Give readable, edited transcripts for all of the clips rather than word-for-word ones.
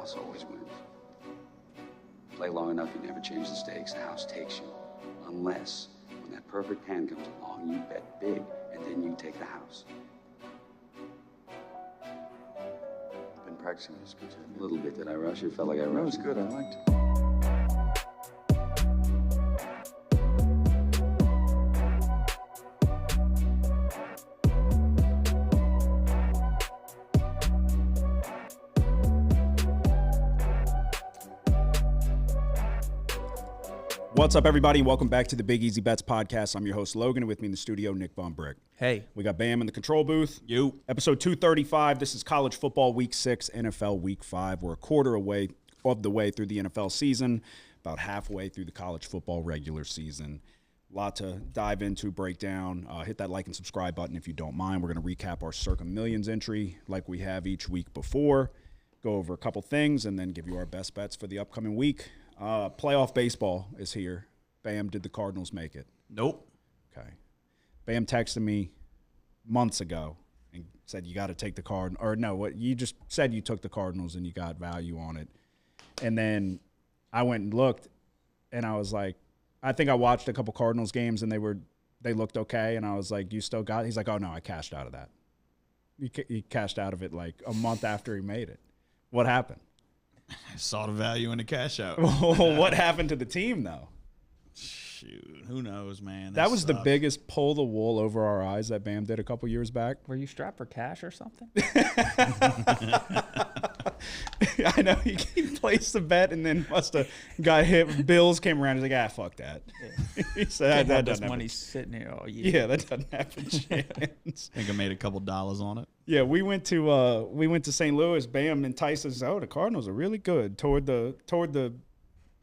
house always wins. Play long enough, you never change the stakes. The house takes you. Unless, when that perfect hand comes along, you bet big, and then you take the house. I've been practicing this a little bit. Did I rush you? Felt like I rushed. That was good. I liked it. What's up, everybody? Welcome back to the Big Easy Bets podcast. I'm your host, Logan, and with me in the studio, Nick Von Brick. Hey. We got Bam in the control booth. You. Episode 235. This is college football week 6, NFL week 5. We're a quarter away of the way through the NFL season, about halfway through the college football regular season. A lot to dive into, break down. Hit that like and subscribe button if you don't mind. We're going to recap our Circa Millions entry like we have each week before, go over a couple things, and then give you our best bets for the upcoming week. Playoff baseball is here. Bam, did the Cardinals make it? Nope. Okay. Bam texted me months ago and said you got to take the Cardinals. Or no, what you just said you took the Cardinals and you got value on it. And then I went and looked, and I was like, I think I watched a couple Cardinals games, and they looked okay. And I was like, you still got it? He's like, oh, no, I cashed out of that. He cashed out of it like a month after he made it. What happened? I saw the value in the cash out. What happened to the team, though? Shoot, who knows, man? That was the biggest pull the wool over our eyes that Bam did a couple years back. Were you strapped for cash or something? I know he placed the bet and then must have got hit. Bills came around. He's like, fuck that. Yeah. He said that doesn't money happen. sitting here all year. Yeah, that doesn't have a chance. I think I made a couple dollars on it. Yeah, we went to St. Louis. Bam enticed us. Oh, the Cardinals are really good toward the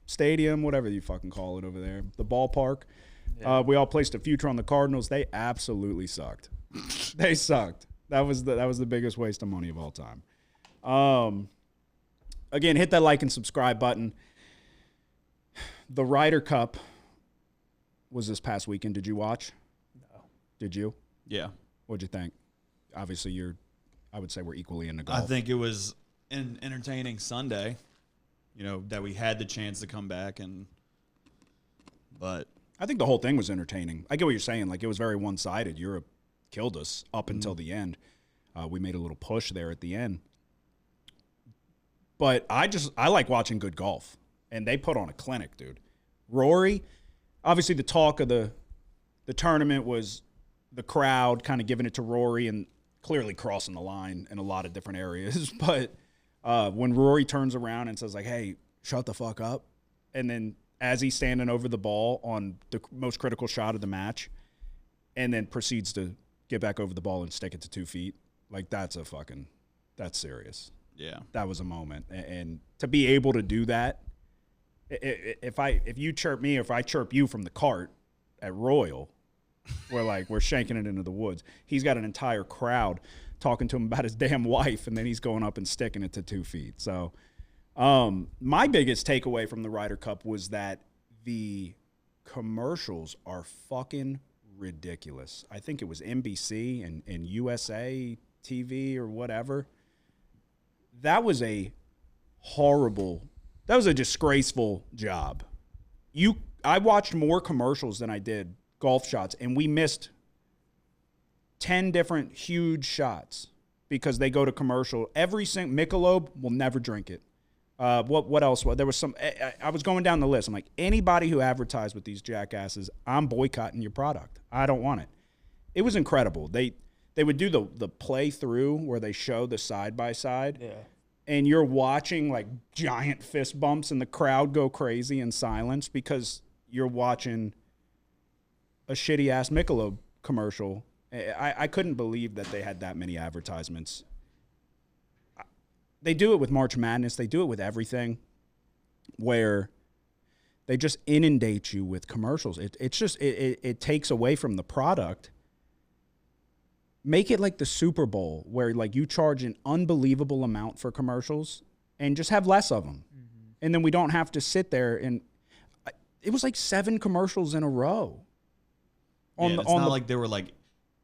stadium, whatever you fucking call it over there, the ballpark. Yeah. We all placed a future on the Cardinals. They absolutely sucked. They sucked. That was the biggest waste of money of all time. Again, hit that like and subscribe button. The Ryder Cup was this past weekend. Did you watch? No. Did you? Yeah. What'd you think? Obviously, I would say we're equally into golf. I think it was an entertaining Sunday, that we had the chance to come back, but I think the whole thing was entertaining. I get what you're saying. Like, it was very one-sided. Europe killed us up until the end. We made a little push there at the end. But I like watching good golf. And they put on a clinic, dude. Rory, obviously the talk of the tournament was the crowd kind of giving it to Rory and clearly crossing the line in a lot of different areas. But when Rory turns around and says, like, hey, shut the fuck up, and then as he's standing over the ball on the most critical shot of the match, and then proceeds to get back over the ball and stick it to 2 feet, like, that's serious. Yeah. That was a moment. And to be able to do that, if you chirp me, or if I chirp you from the cart at Royal, we're shanking it into the woods. He's got an entire crowd talking to him about his damn wife, and then he's going up and sticking it to 2 feet. So my biggest takeaway from the Ryder Cup was that the commercials are fucking ridiculous. I think it was NBC and USA TV or whatever. That was a disgraceful job. I watched more commercials than I did golf shots, and we missed 10 different huge shots because they go to commercial. Every single Michelob will never drink it. What else? There was some. I was going down the list. I'm like, anybody who advertised with these jackasses, I'm boycotting your product. I don't want it. It was incredible. They would do the play through where they show the side by side. Yeah. And you're watching like giant fist bumps and the crowd go crazy in silence because you're watching a shitty ass Michelob commercial. I couldn't believe that they had that many advertisements. They do it with March Madness. They do it with everything where they just inundate you with commercials. It takes away from the product. Make it like the Super Bowl where like you charge an unbelievable amount for commercials and just have less of them. Mm-hmm. And then we don't have to sit there and it was like 7 commercials in a row. It's not like they were like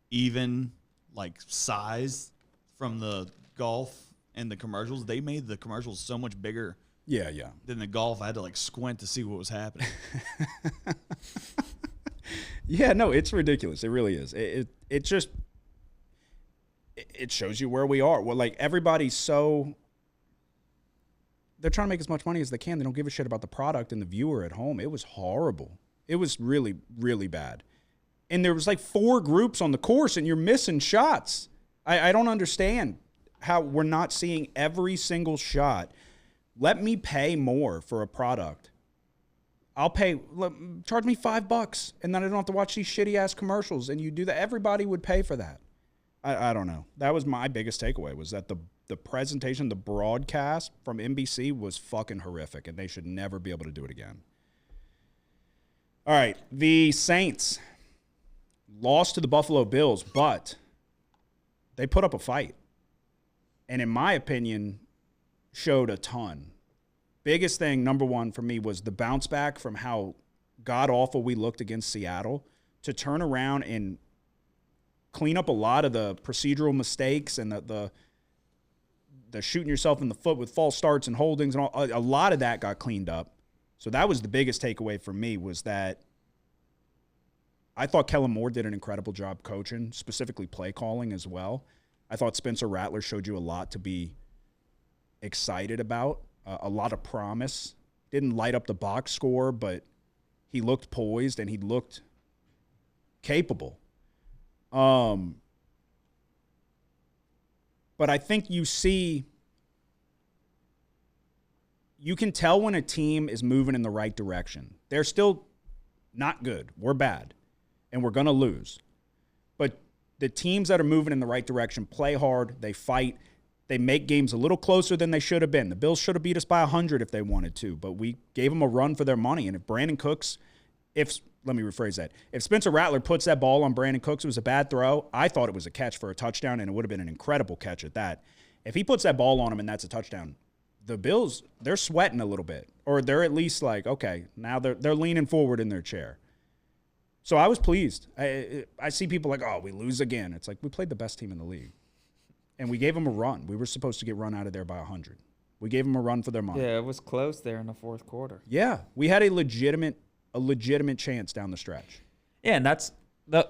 even like size from the golf and the commercials, they made the commercials so much bigger Yeah. than the golf. I had to like squint to see what was happening. Yeah, no, it's ridiculous. It really is. It just it shows you where we are. Well, like everybody's so they're trying to make as much money as they can. They don't give a shit about the product and the viewer at home. It was horrible. It was really, really bad. And there was like 4 groups on the course, and you're missing shots. I don't understand how we're not seeing every single shot. Let me pay more for a product. I'll charge me $5, and then I don't have to watch these shitty ass commercials. And you do that, everybody would pay for that. I don't know. That was my biggest takeaway, was that the presentation, the broadcast from NBC was fucking horrific, and they should never be able to do it again. All right, the Saints lost to the Buffalo Bills, but they put up a fight, and in my opinion, showed a ton. Biggest thing, number one for me, was the bounce back from how god-awful we looked against Seattle to turn around and clean up a lot of the procedural mistakes and the shooting yourself in the foot with false starts and holdings and all. A lot of that got cleaned up. So that was the biggest takeaway for me, was that I thought Kellen Moore did an incredible job coaching, specifically play calling as well. I thought Spencer Rattler showed you a lot to be excited about, a lot of promise. Didn't light up the box score, but he looked poised and he looked capable. But I think you can tell when a team is moving in the right direction. They're still not good. We're bad, and we're going to lose. But the teams that are moving in the right direction play hard, they fight, they make games a little closer than they should have been. The Bills should have beat us by 100 if they wanted to, but we gave them a run for their money. And if Brandon Cooks, let me rephrase that. If Spencer Rattler puts that ball on Brandon Cooks, it was a bad throw. I thought it was a catch for a touchdown, and it would have been an incredible catch at that. If he puts that ball on him and that's a touchdown, the Bills, they're sweating a little bit, or they're at least like, okay, now they're leaning forward in their chair. So I was pleased. I see people like, oh, we lose again. It's like, we played the best team in the league, and we gave them a run. We were supposed to get run out of there by 100. We gave them a run for their money. Yeah, it was close there in the fourth quarter. Yeah, we had a legitimate chance down the stretch. Yeah, and that's the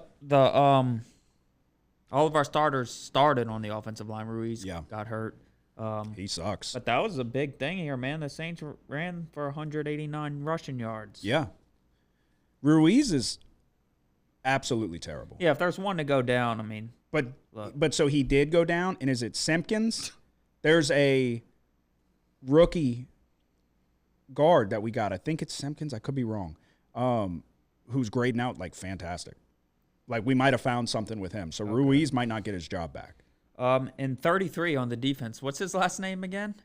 all of our starters started on the offensive line. Ruiz got hurt. He sucks. But that was a big thing here, man. The Saints ran for 189 rushing yards. Yeah. Ruiz is absolutely terrible. Yeah, if there's one to go down, I mean. But so he did go down, and is it Simpkins? There's a rookie guard that we got. I think it's Simpkins. I could be wrong. Who's grading out like fantastic. Like we might have found something with him. So Ruiz might not get his job back. And 33 on the defense. What's his last name again?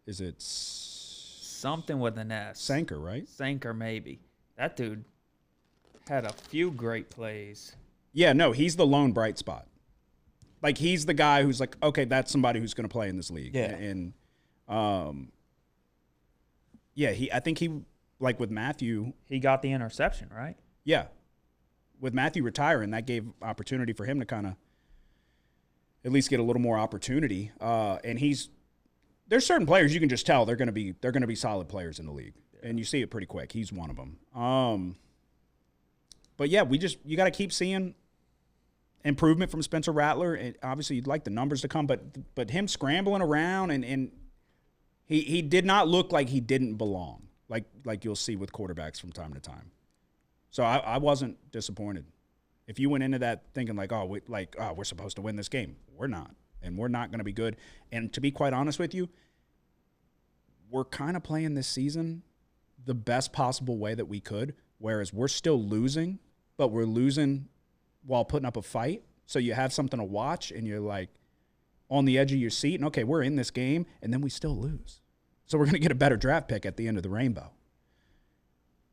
Is it something with an S? Sanker, right? Sanker, maybe. That dude had a few great plays. Yeah, no, he's the lone bright spot. Like he's the guy who's like, okay, that's somebody who's going to play in this league. Yeah. And I think he, like with Matthew. He got the interception, right? Yeah. With Matthew retiring, that gave opportunity for him to kind of at least get a little more opportunity. And there's certain players you can just tell they're going to be solid players in the league. Yeah. And you see it pretty quick. He's one of them. But yeah, you got to keep seeing improvement from Spencer Rattler. And obviously you'd like the numbers to come, but him scrambling around and he did not look like he didn't belong. Like you'll see with quarterbacks from time to time. So I wasn't disappointed. If you went into that thinking we're supposed to win this game, we're not, and we're not going to be good. And to be quite honest with you, we're kind of playing this season the best possible way that we could, whereas we're still losing, but we're losing while putting up a fight. So you have something to watch, and you're like on the edge of your seat, and okay, we're in this game, and then we still lose. So we're going to get a better draft pick at the end of the rainbow.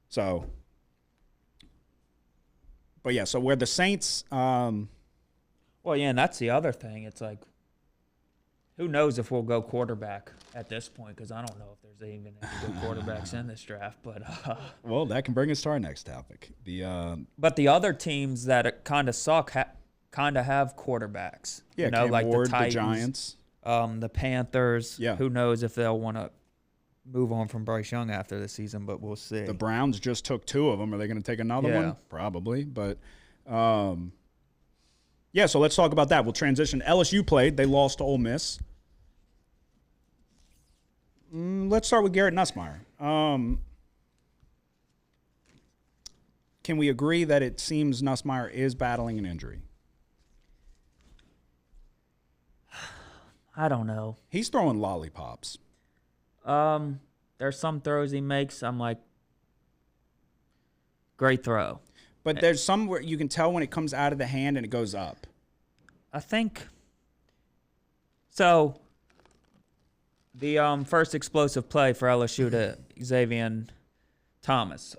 So, but yeah, so where the Saints. Well, yeah, and that's the other thing. It's like, who knows if we'll go quarterback at this point? Because I don't know if there's even any good quarterbacks in this draft. But well, that can bring us to our next topic. But the other teams that kind of suck kind of have quarterbacks. Yeah, you know, Cam like Ward, the Titans, the Giants. The Panthers. Yeah. Who knows if they'll want to move on from Bryce Young after the season, but we'll see. The Browns just took 2 of them. Are they going to take another one? Probably. But, so let's talk about that. We'll transition. LSU played. They lost to Ole Miss. Let's start with Garrett Nussmeier. Can we agree that it seems Nussmeier is battling an injury? I don't know. He's throwing lollipops. There's some throws he makes. I'm like, great throw. But there's some where you can tell when it comes out of the hand and it goes up. I think so. The first explosive play for LSU to Xavier Thomas,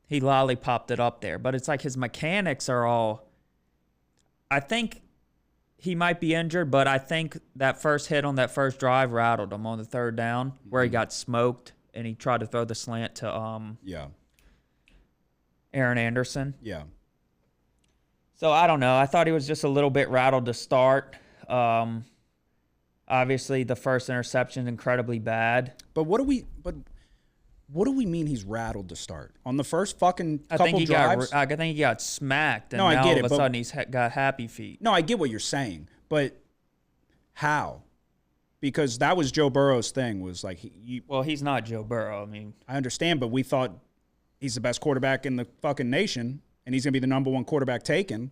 he lollipopped it up there, but it's like his mechanics are all. I think he might be injured, but I think that first hit on that first drive rattled him on the third down, where he got smoked and he tried to throw the slant to Aaron Anderson. Yeah. So I don't know. I thought he was just a little bit rattled to start. Obviously, the first interception incredibly bad. But what do we mean he's rattled to start? On the first fucking couple drives? I think he got smacked, and No, I now get all it, of a but- sudden he's got happy feet. No, I get what you're saying, but how? Because that was Joe Burrow's thing. Was like Well, he's not Joe Burrow. I mean, I understand, but we thought he's the best quarterback in the fucking nation, and he's gonna be the number 1 quarterback taken.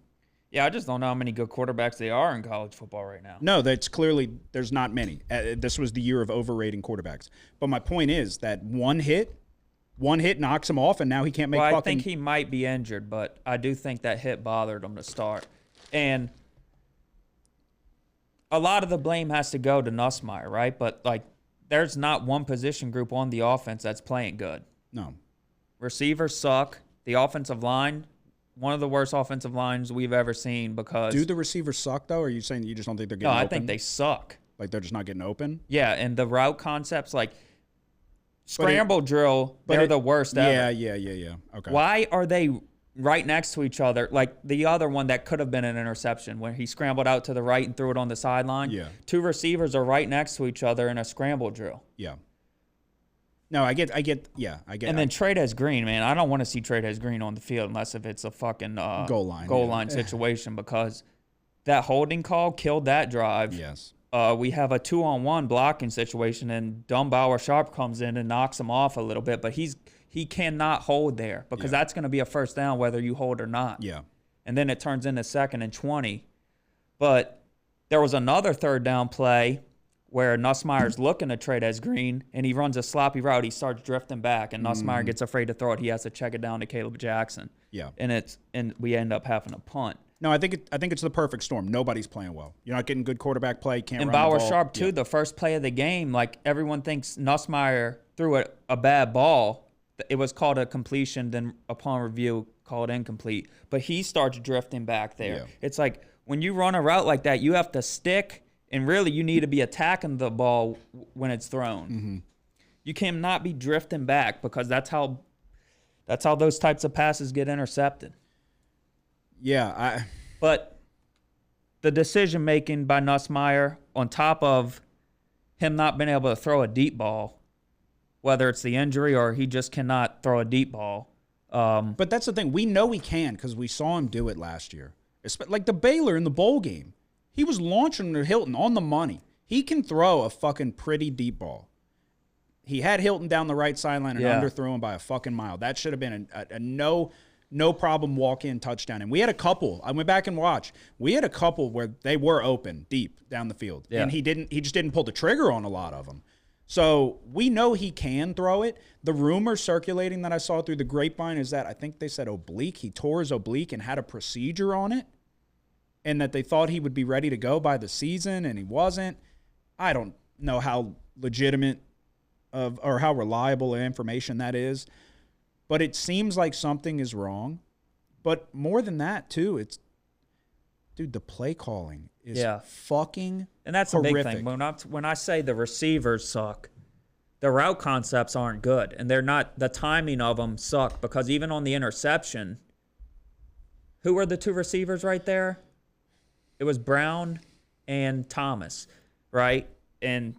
yeah, I just don't know how many good quarterbacks there are in college football right now. No, that's clearly there's not many. This was the year of overrating quarterbacks. But my point is that one hit knocks him off, and now he can't make. Well, I think he might be injured, but I do think that hit bothered him to start. And a lot of the blame has to go to Nussmeier, right? But, like, there's not one position group on the offense that's playing good. No. Receivers suck. The offensive line, one of the worst offensive lines we've ever seen because... Do the receivers suck, though, or are you saying you just don't think they're getting No, open? I think they suck. Like, they're just not getting open? Yeah, and the route concepts, like, scramble drill, they're the worst ever. Yeah. Okay. Why are they right next to each other? Like the other one that could have been an interception when he scrambled out to the right and threw it on the sideline. Yeah. 2 receivers are right next to each other in a scramble drill. Yeah. No, I get. And then Trey'Dez Green, man, I don't want to see Trey'Dez Green on the field unless if it's a fucking goal line situation because that holding call killed that drive. Yes. We have a 2-on-1 blocking situation, and Dumbauer Sharp comes in and knocks him off a little bit, but he cannot hold there because that's going to be a first down whether you hold or not. Yeah. And then it turns into 2nd and 20. But there was another third down play where Nussmeier's looking to Trey'Dez Green, and he runs a sloppy route. He starts drifting back, and Nussmeier gets afraid to throw it. He has to check it down to Caleb Jackson. Yeah. And we end up having a punt. No, I think it's the perfect storm. Nobody's playing well. You're not getting good quarterback play. Can't And run the Bauer ball. Sharp, too, the first play of the game, like everyone thinks Nussmeier threw a bad ball. It was called a completion, then upon review, called incomplete. But he starts drifting back there. Yeah. It's like when you run a route like that, you have to stick, and really you need to be attacking the ball when it's thrown. Mm-hmm. You cannot be drifting back because that's how those types of passes get intercepted. Yeah, But the decision-making by Nussmeier, on top of him not being able to throw a deep ball, whether it's the injury or he just cannot throw a deep ball. But that's the thing. We know he can because we saw him do it last year. Like the Baylor in the bowl game. He was launching to Hilton on the money. He can throw a fucking pretty deep ball. He had Hilton down the right sideline and underthrew him by a fucking mile. That should have been a no problem walk-in touchdown. And we had a couple. I went back and watched. We had a couple where they were open deep down the field. Yeah. And he just didn't pull the trigger on a lot of them. So we know he can throw it. The rumor circulating that I saw through the grapevine is that I think they said oblique. He tore his oblique and had a procedure on it. And that they thought he would be ready to go by the season, and he wasn't. I don't know how legitimate or how reliable information that is. But it seems like something is wrong. But more than that, too, the play calling is fucking And that's horrific. a big thing. When I say the receivers suck, the route concepts aren't good. And they're not, the timing of them suck because even on the interception, who were the 2 receivers right there? It was Brown and Thomas, right? And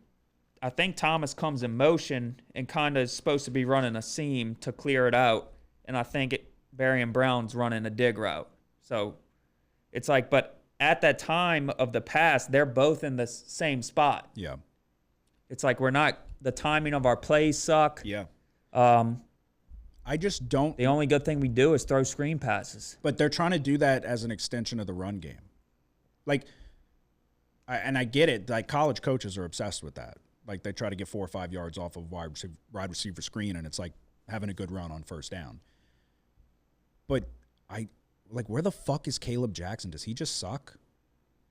I think Thomas comes in motion and kind of is supposed to be running a seam to clear it out. And I think Barry and Brown's running a dig route. So it's like, but at that time of the pass, they're both in the same spot. Yeah. It's like the timing of our plays suck. Yeah. I just don't. The only good thing we do is throw screen passes. But they're trying to do that as an extension of the run game. Like, and I get it. Like, college coaches are obsessed with that. Like, they try to get 4 or 5 yards off of wide receiver screen, and it's like having a good run on first down. But where the fuck is Caleb Jackson? Does he just suck?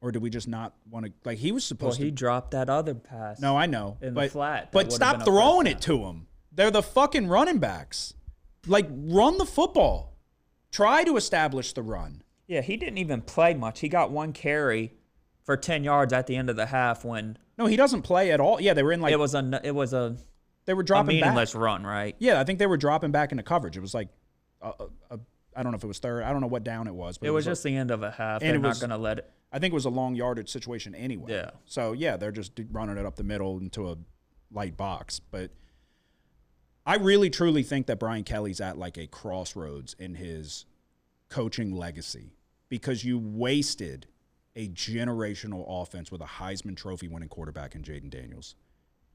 Or do we just not want to? Like, he was supposed to. He dropped that other pass. No, I know. In the flat. But stop throwing it to him. They're the fucking running backs. Like, run the football. Try to establish the run. Yeah, he didn't even play much. He got 1 carry for 10 yards at the end of the half when. No, he doesn't play at all. Yeah, they were in like. It was a. They were dropping meaningless back. run, right? Yeah, I think they were dropping back into coverage. It was like, I don't know if it was third. I don't know what down it was. But it was just the end of a half. They're not going to let it. I think it was a long yardage situation anyway. Yeah. So, yeah, they're just running it up the middle into a light box. But I really, truly think that Brian Kelly's at like a crossroads in his coaching legacy because you wasted a generational offense with a Heisman Trophy winning quarterback in Jaden Daniels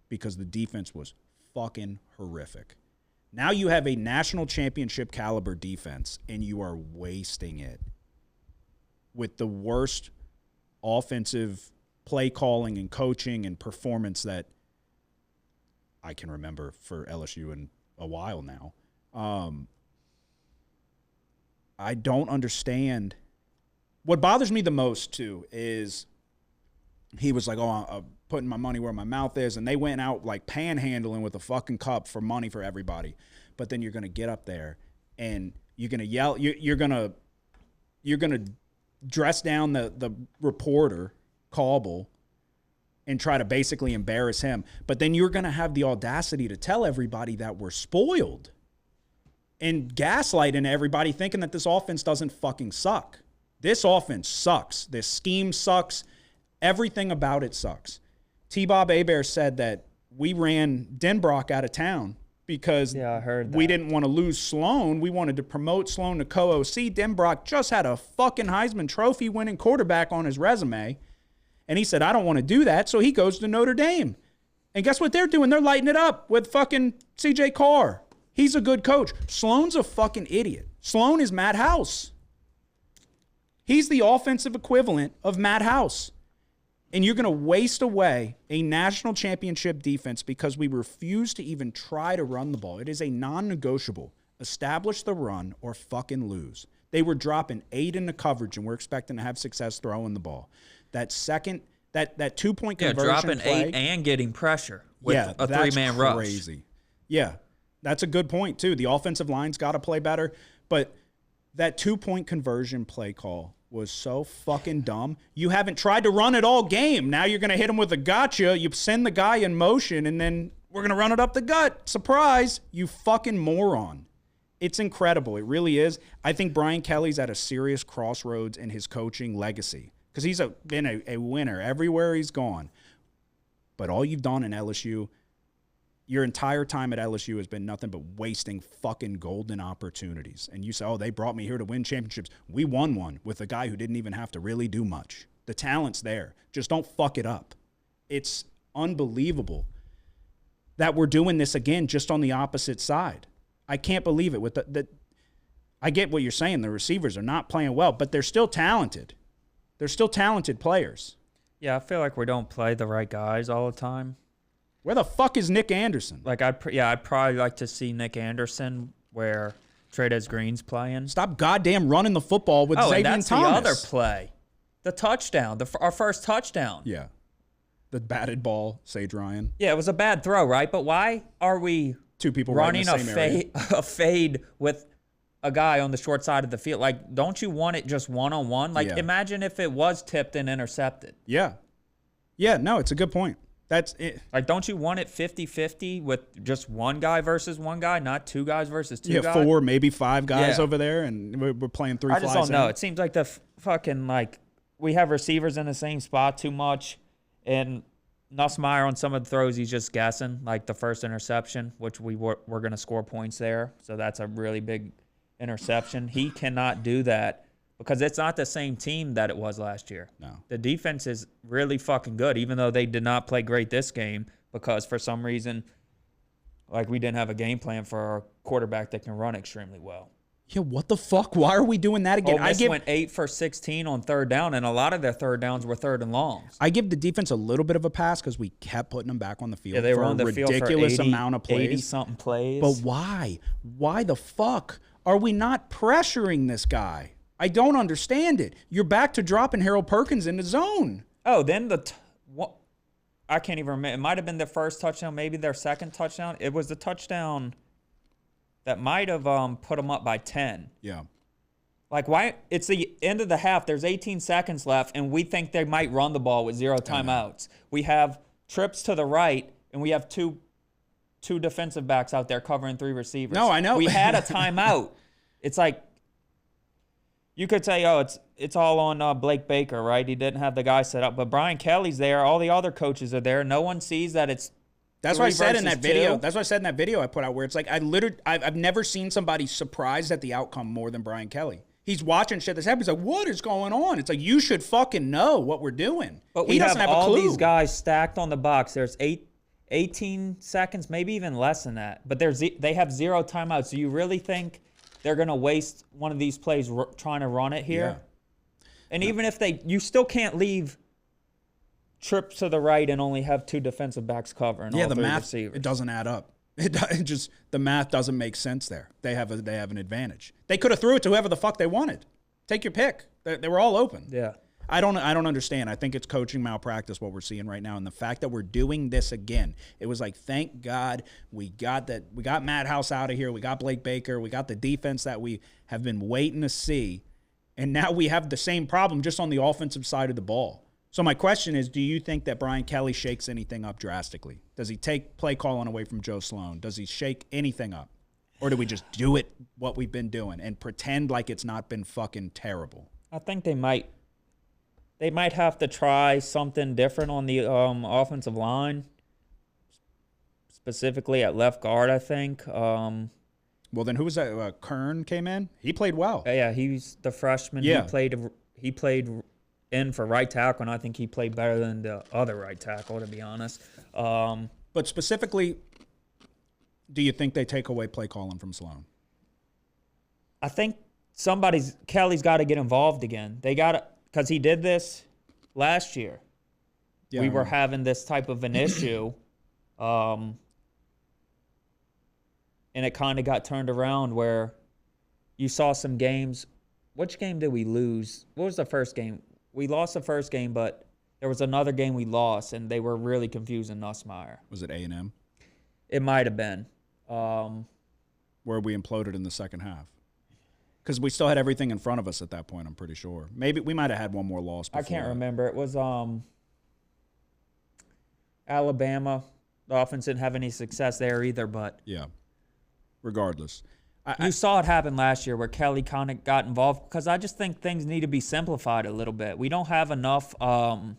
because the defense was fucking horrific. Now you have a national championship caliber defense and you are wasting it with the worst offensive play calling and coaching and performance that I can remember for LSU in a while now. I don't understand. What bothers me the most, too, is he was like, I'm putting my money where my mouth is, and they went out like panhandling with a fucking cup for money for everybody. But then you're going to get up there and you're going to yell. You're going to dress down the reporter, Cauble, and try to basically embarrass him. But then you're going to have the audacity to tell everybody that we're spoiled and gaslighting everybody thinking that this offense doesn't fucking suck. This offense sucks. This scheme sucks. Everything about it sucks. T-Bob Hebert said that we ran Denbrock out of town because I heard that. We didn't want to lose Sloan. We wanted to promote Sloan to co-OC. Denbrock just had a fucking Heisman Trophy winning quarterback on his resume. And he said, I don't want to do that, so he goes to Notre Dame. And guess what they're doing? They're lighting it up with fucking C.J. Carr. He's a good coach. Sloan's a fucking idiot. Sloan is Matt House. He's the offensive equivalent of Matt House. And you're going to waste away a national championship defense because we refuse to even try to run the ball. It is a non-negotiable. Establish the run or fucking lose. They were dropping 8 in the coverage, and we're expecting to have success throwing the ball. That second, that 2-point conversion dropping play, 8 and getting pressure with a 3-man rush. Crazy. Yeah, that's a good point, too. The offensive line's got to play better. But that 2-point conversion play call was so fucking dumb. You haven't tried to run it all game. Now you're going to hit him with a gotcha. You send the guy in motion, and then we're going to run it up the gut. Surprise, you fucking moron. It's incredible. It really is. I think Brian Kelly's at a serious crossroads in his coaching legacy because he's been a winner everywhere he's gone. But all you've done in LSU, your entire time at LSU has been nothing but wasting fucking golden opportunities. And you say, oh, they brought me here to win championships. We won one with a guy who didn't even have to really do much. The talent's there. Just don't fuck it up. It's unbelievable that we're doing this again just on the opposite side. I can't believe it. With I get what you're saying. The receivers are not playing well, but they're still talented. They're still talented players. Yeah, I feel like we don't play the right guys all the time. Where the fuck is Nick Anderson? Like, I'd probably like to see Nick Anderson where Trey'Dez Green's playing. Stop goddamn running the football with Xavier and that's Thomas. the other play. The touchdown, our first touchdown. Yeah. The batted ball, Sage Ryan. Yeah, it was a bad throw, right? But why are we 2 people running right in the same area? a fade with a guy on the short side of the field? Like, don't you want it just one-on-one? Like, imagine if it was tipped and intercepted. Yeah. Yeah, no, it's a good point. That's it. Like, don't you want it 50-50 with just one guy versus one guy, not 2 guys versus 2 guys? 4, maybe 5 guys over there, and we're playing 3 flies. I just don't know. It seems like the fucking, like, we have receivers in the same spot too much, and Nussmeier on some of the throws, he's just guessing, like the first interception, which we're going to score points there. So that's a really big interception. He cannot do that because it's not the same team that it was last year. No. The defense is really fucking good, even though they did not play great this game because for some reason, like we didn't have a game plan for our quarterback that can run extremely well. Yeah, what the fuck? Why are we doing that again? Ole Miss went 8 for 16 on third down, and a lot of their third downs were third and longs. I give the defense a little bit of a pass because we kept putting them back on the field. Yeah, they were for on the a field for ridiculous amount of plays. 80-something plays. But why? Why the fuck are we not pressuring this guy? I don't understand it. You're back to dropping Harold Perkins in the zone. Oh, then I can't even remember. It might have been their first touchdown, maybe their second touchdown. It was the touchdown that might have put them up by 10. Yeah. Like, why? It's the end of the half. There's 18 seconds left, and we think they might run the ball with 0 timeouts. We have trips to the right, and we have two defensive backs out there covering 3 receivers. No, I know. We had a timeout. It's like, you could say, oh, it's all on Blake Baker, right? He didn't have the guy set up. But Brian Kelly's there. All the other coaches are there. No one sees that it's That's what I said in that video. 2. That's what I said in that video I put out where it's like I've never seen somebody surprised at the outcome more than Brian Kelly. He's watching shit that's happening. He's like, what is going on? It's like, you should fucking know what we're doing. But he we doesn't have have a all clue. these guys stacked on the box. There's 18 seconds, maybe even less than that. But they have 0 timeouts. Do you really think they're going to waste one of these plays trying to run it here? Yeah. And even if you still can't leave trips to the right and only have 2 defensive backs covering all the 3 math, receivers. it doesn't add up. The math doesn't make sense there. They have an advantage. They could have threw it to whoever the fuck they wanted. Take your pick. They were all open. Yeah. I don't understand. I think it's coaching malpractice what we're seeing right now, and the fact that we're doing this again. It was like, thank God we got Matt House out of here. We got Blake Baker. We got the defense that we have been waiting to see, and now we have the same problem just on the offensive side of the ball. So my question is, do you think that Brian Kelly shakes anything up drastically? Does he take play calling away from Joe Sloan? Does he shake anything up? Or do we just do it what we've been doing and pretend like it's not been fucking terrible? I think they might have to try something different on the offensive line, specifically at left guard, I think. Well, then who was that? Kern came in? He played well. Yeah, he's the freshman. Yeah. He played in for right tackle, and I think he played better than the other right tackle, to be honest. But specifically, do you think they take away play calling from Sloan? I think Kelly's got to get involved again. They got to, because he did this last year. Yeah, We were having this type of an issue, and it kind of got turned around where you saw some games. Which game did we lose? What was the first game? We lost the first game, but there was another game we lost, and they were really confusing Nussmeier. Was it A&M? It might have been. Where we imploded in the second half. Because we still had everything in front of us at that point, I'm pretty sure. Maybe we might have had one more loss before. I can't remember. It was Alabama. The offense didn't have any success there either, but Yeah. Regardless. you saw it happen last year where Kelly kind of got involved because I just think things need to be simplified a little bit. We don't have enough. The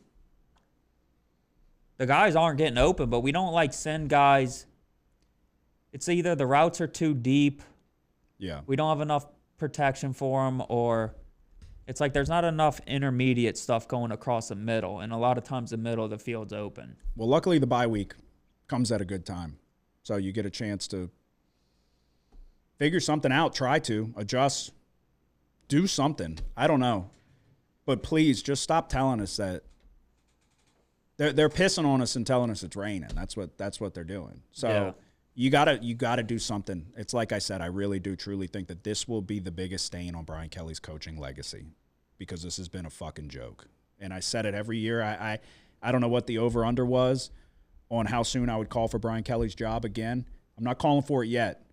guys aren't getting open, but we don't send guys. It's either the routes are too deep. Yeah. We don't have enough protection for them, or it's like there's not enough intermediate stuff going across the middle, and a lot of times the middle of the field's open. Well, luckily the bye week comes at a good time. So you get a chance to figure something out, try to adjust, do something. I don't know. But please just stop telling us that they're pissing on us and telling us it's raining. That's what they're doing. So Yeah. you gotta do something. It's like I said, I really do truly think that this will be the biggest stain on Brian Kelly's coaching legacy, because this has been a fucking joke. And I said it every year. I don't know what the over-under was on how soon I would call for Brian Kelly's job again. I'm not calling for it yet.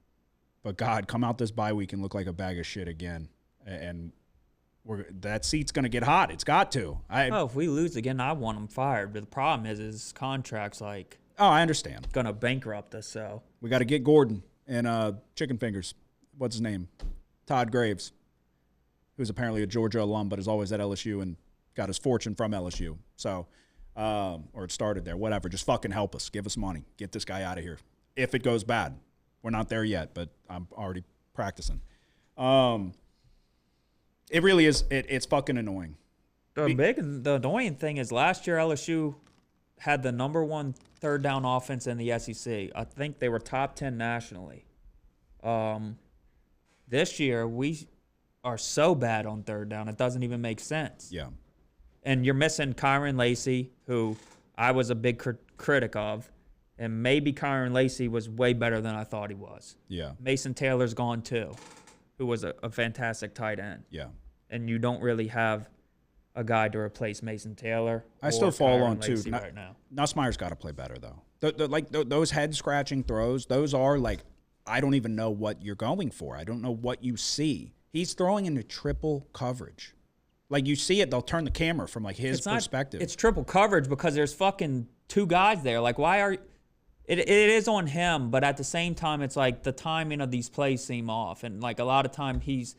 But God, come out this bye week and look like a bag of shit again. And that seat's going to get hot. It's got to. If we lose again, I want him fired. But the problem is his contract's Oh, I understand. going to bankrupt us. So We got to get Gordon and Chicken Fingers. What's his name? Todd Graves, who's apparently a Georgia alum but is always at LSU and got his fortune from LSU. So, or it started there, whatever. Just fucking help us. Give us money. Get this guy out of here. If it goes bad. We're not there yet, but I'm already practicing. It really is. It's fucking annoying. The annoying thing is last year LSU had the number 1 third down offense in the SEC. I think they were top 10 nationally. This year we are so bad on third down, it doesn't even make sense. Yeah. And you're missing Kyron Lacey, who I was a big critic of, and maybe Kyron Lacey was way better than I thought he was. Yeah. Mason Taylor's gone too, who was a fantastic tight end. Yeah. And you don't really have a guy to replace Mason Taylor. I still fall on too. Right now. Nussmeier's got to play better though. Those head scratching throws, those are like, I don't even know what you're going for. I don't know what you see. He's throwing into triple coverage. Like you see it, they'll turn the camera from like his perspective. It's triple coverage because there's fucking 2 guys there. Like why are it is on him, but at the same time it's like the timing of these plays seem off, and like a lot of time he's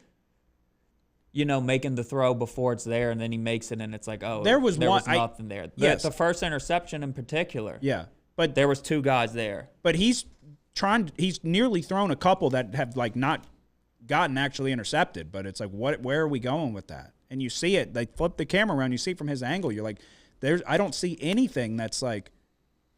making the throw before it's there, and then he makes it, and it's like, oh, there was nothing there. Yes. The first interception in particular. Yeah, but there was 2 guys there. But he's nearly thrown a couple that have like not gotten actually intercepted. But it's like, where are we going with that? And you see it. They flip the camera around. You see it from his angle. You're like, I don't see anything that's like,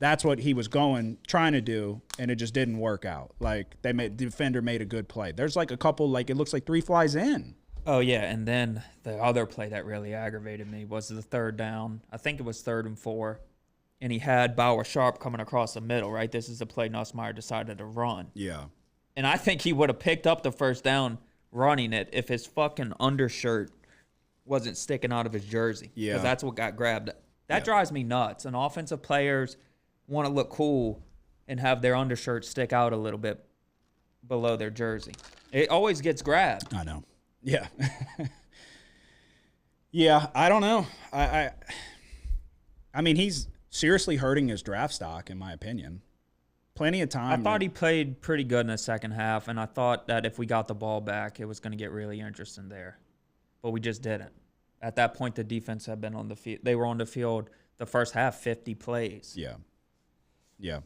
that's what he was trying to do, and it just didn't work out. Like the defender made a good play. There's like a couple, like it looks like 3 flies in. Oh, yeah, and then the other play that really aggravated me was the third down. I think it was 3rd and 4, and he had Bauer Sharp coming across the middle, right? This is the play Nussmeier decided to run. Yeah. And I think he would have picked up the first down running it if his fucking undershirt wasn't sticking out of his jersey. Yeah. Because that's what got grabbed. That drives me nuts. And offensive players want to look cool and have their undershirt stick out a little bit below their jersey. It always gets grabbed. I know. Yeah. Yeah, I don't know. I mean, he's seriously hurting his draft stock, in my opinion. Plenty of time. I thought he played pretty good in the second half, and I thought that if we got the ball back, it was going to get really interesting there. But we just didn't. At that point, the defense had been on the field. They were on the field the first half, 50 plays. Yeah. Yeah.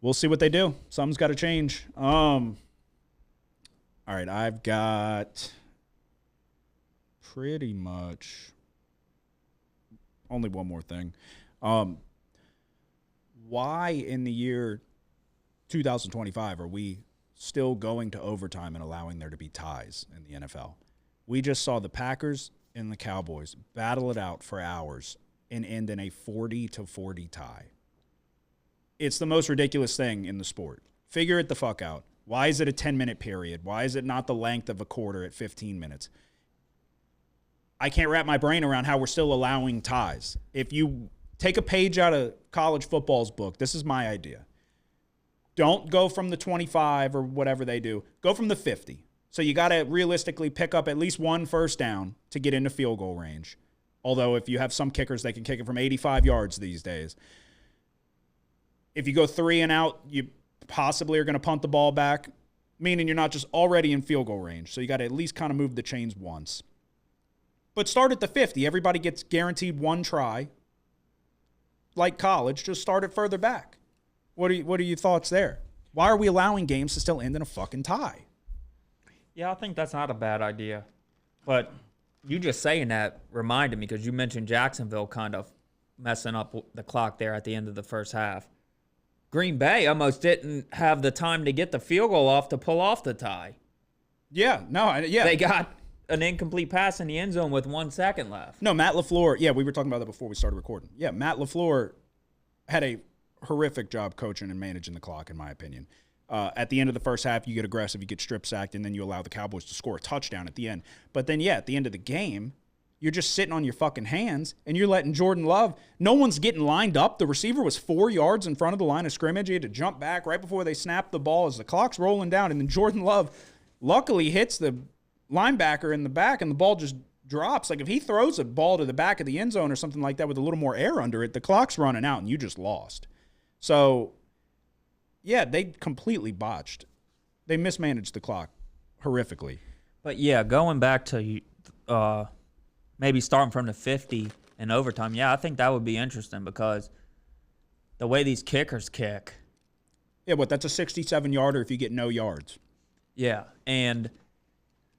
We'll see what they do. Something's got to change. All right, I've got pretty much only one more thing. Why in the year 2025 are we still going to overtime and allowing there to be ties in the NFL? We just saw the Packers and the Cowboys battle it out for hours and end in a 40-40 tie. It's the most ridiculous thing in the sport. Figure it the fuck out. Why is it a 10-minute period? Why is it not the length of a quarter at 15 minutes? I can't wrap my brain around how we're still allowing ties. If you take a page out of college football's book, this is my idea. Don't go from the 25 or whatever they do. Go from the 50. So you got to realistically pick up at least 1 first down to get into field goal range. Although if you have some kickers, they can kick it from 85 yards these days. If you go 3 and out, you possibly are going to punt the ball back, meaning you're not just already in field goal range. So you got to at least kind of move the chains once. But start at the 50. Everybody gets guaranteed 1 try. Like college, just start it further back. What are your thoughts there? Why are we allowing games to still end in a fucking tie? Yeah, I think that's not a bad idea. But you just saying that reminded me, because you mentioned Jacksonville kind of messing up the clock there at the end of the first half. Green Bay almost didn't have the time to get the field goal off to pull off the tie. Yeah, no, yeah. They got an incomplete pass in the end zone with 1 second left. No, Matt LaFleur, yeah, we were talking about that before we started recording. Yeah, Matt LaFleur had a horrific job coaching and managing the clock, in my opinion. At the end of the first half, you get aggressive, you get strip sacked, and then you allow the Cowboys to score a touchdown at the end. But then, yeah, at the end of the game, you're just sitting on your fucking hands, and you're letting Jordan Love. No one's getting lined up. The receiver was 4 yards in front of the line of scrimmage. He had to jump back right before they snapped the ball as the clock's rolling down, and then Jordan Love luckily hits the linebacker in the back, and the ball just drops. Like, if he throws a ball to the back of the end zone or something like that with a little more air under it, the clock's running out, and you just lost. So, yeah, they completely botched. They mismanaged the clock horrifically. But, yeah, going back to maybe starting from the 50 in overtime. Yeah, I think that would be interesting because the way these kickers kick. Yeah, that's a 67-yarder if you get no yards. Yeah, and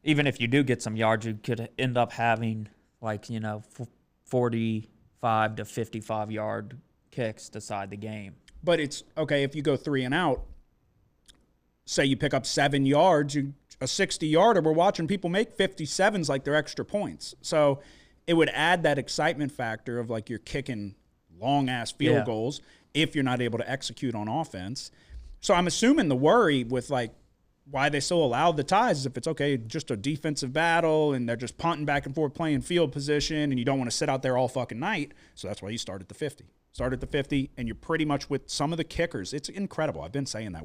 even if you do get some yards, you could end up having 45 to 55-yard kicks decide the game. But it's okay if you go 3 and out. Say you pick up 7 yards, a 60-yarder. We're watching people make 57s like they're extra points. So it would add that excitement factor of you're kicking long-ass field goals if you're not able to execute on offense. So I'm assuming the worry with why they still allow the ties is if it's just a defensive battle and they're just punting back and forth playing field position and you don't want to sit out there all fucking night. So that's why you start at the 50. Start at the 50, and you're pretty much with some of the kickers. It's incredible. I've been saying that.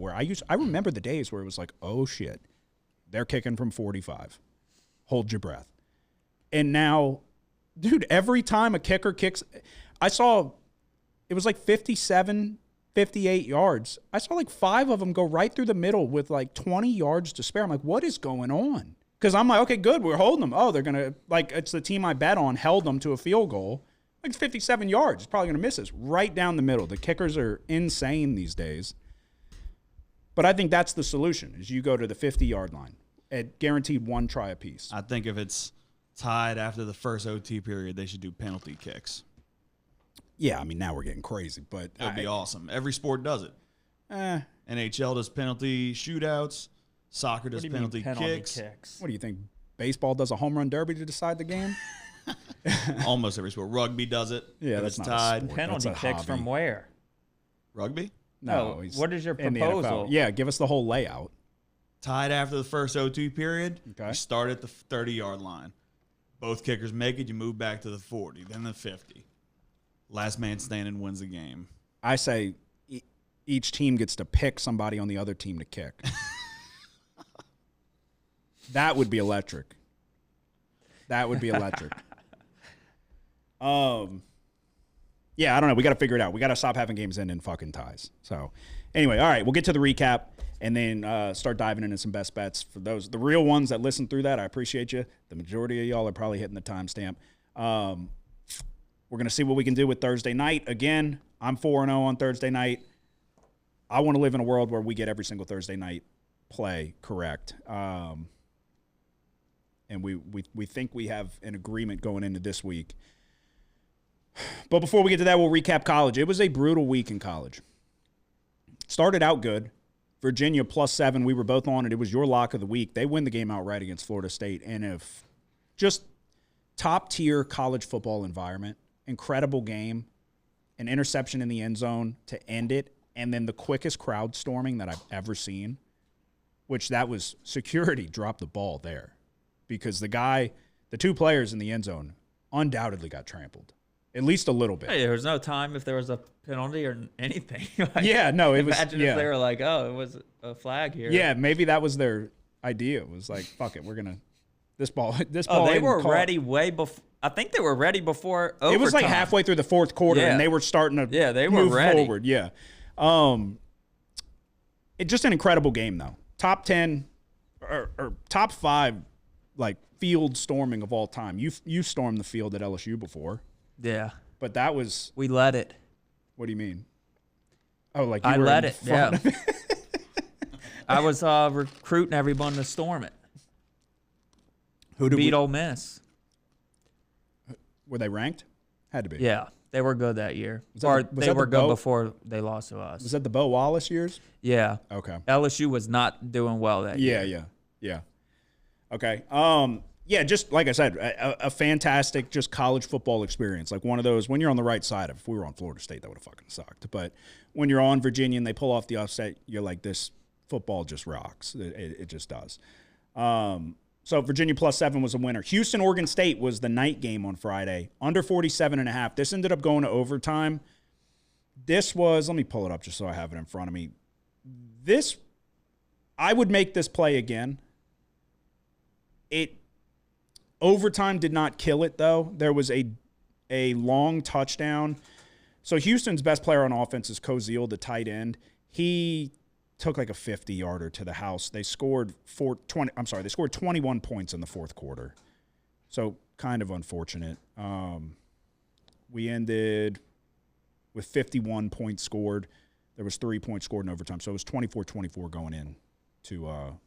I remember the days where it was oh shit, they're kicking from 45. Hold your breath. And now, dude, every time a kicker kicks, I saw it was 57, 58 yards. I saw 5 of them go right through the middle with 20 yards to spare. I'm what is going on? Because I'm okay, good, we're holding them. Oh, they're gonna it's the team I bet on held them to a field goal. 57 yards. It's probably going to miss us right down the middle. The kickers are insane these days. But I think that's the solution, is you go to the 50-yard line at guaranteed 1 try apiece. I think if it's tied after the first OT period, they should do penalty kicks. Yeah, I mean, now we're getting crazy, but That would be awesome. Every sport does it. NHL does penalty shootouts. Soccer does penalty kicks. What do you think? Baseball does a home run derby to decide the game? Almost every sport. Rugby does it. Yeah, that's not tied. Penalty kicks from where? Rugby? No. What is your in the proposal? NFL. Yeah, give us the whole layout. Tied after the first OT period. Okay. You start at the 30-yard line. Both kickers make it. You move back to the 40, then the 50. Last man standing wins the game. I say each team gets to pick somebody on the other team to kick. That would be electric. That would be electric. Yeah, I don't know. We got to figure it out. We got to stop having games end in fucking ties. So, anyway, all right, we'll get to the recap and then start diving into some best bets for the real ones that listen through that. I appreciate you. The majority of y'all are probably hitting the timestamp. We're gonna see what we can do with Thursday night. Again, I'm 4-0 on Thursday night. I want to live in a world where we get every single Thursday night play correct. And we think we have an agreement going into this week. But before we get to that, we'll recap college. It was a brutal week in college. Started out good. Virginia +7. We were both on it. It was your lock of the week. They win the game outright against Florida State. And if just top-tier college football environment, incredible game, an interception in the end zone to end it, and then the quickest crowd storming that I've ever seen, which that was security dropped the ball there. Because the 2 players in the end zone undoubtedly got trampled. At least a little bit. Hey, there was no time if there was a penalty or anything. Yeah, no, it was. Imagine if they were oh, it was a flag here. Yeah, maybe that was their idea. It was fuck it, we're gonna this ball. Oh, they were ready way before. I think they were ready before overtime. It was halfway through the fourth quarter, and they were starting to they were move ready. forward. Yeah, it's just an incredible game though. Top 10 or top 5 field storming of all time. You stormed the field at LSU before. Yeah. But that was... We let it. What do you mean? Oh, you I were let in it, front yeah. of it. I was recruiting everyone to storm it. Who did beat Ole Miss. Were they ranked? Had to be. Yeah. They were good that year. They were good before they lost to us. Was that the Bo Wallace years? Yeah. Okay. LSU was not doing well that year. Yeah. Okay. Yeah, just like I said, a fantastic just college football experience. One of those, when you're on the right side of, if we were on Florida State, that would have fucking sucked. But when you're on Virginia and they pull off the offset, you're this football just rocks. It just does. So Virginia +7 was a winner. Houston, Oregon State was the night game on Friday, under 47.5. This ended up going to overtime. This was, let me pull it up just so I have it in front of me. I would make this play again. Overtime did not kill it, though. There was a long touchdown. So Houston's best player on offense is Koziel, the tight end. He took a 50-yarder to the house. They scored 21 points in the fourth quarter. So kind of unfortunate. We ended with 51 points scored. There was 3 points scored in overtime, so it was 24-24 going in to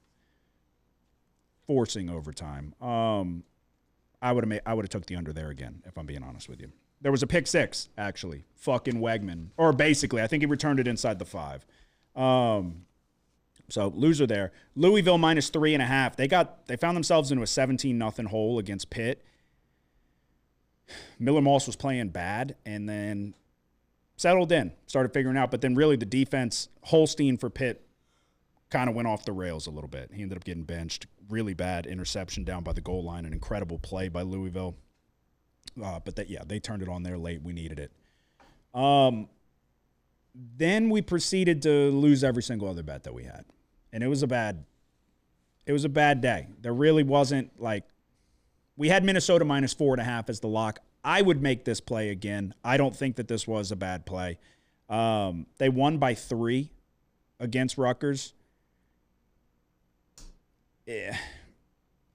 forcing overtime. I would have took the under there again, if I'm being honest with you. There was a pick six, actually. Fucking Wegman. Or basically, I think he returned it inside the 5. So loser there. Louisville minus 3.5. They found themselves into a 17-0 hole against Pitt. Miller Moss was playing bad and then settled in, started figuring out. But then really the defense, Holstein for Pitt, kind of went off the rails a little bit. He ended up getting benched. Really bad interception down by the goal line. An incredible play by Louisville. But they turned it on there late. We needed it. Then we proceeded to lose every single other bet that we had. And it was a bad day. There really wasn't we had Minnesota minus 4.5 as the lock. I would make this play again. I don't think that this was a bad play. They won by 3 against Rutgers. Yeah,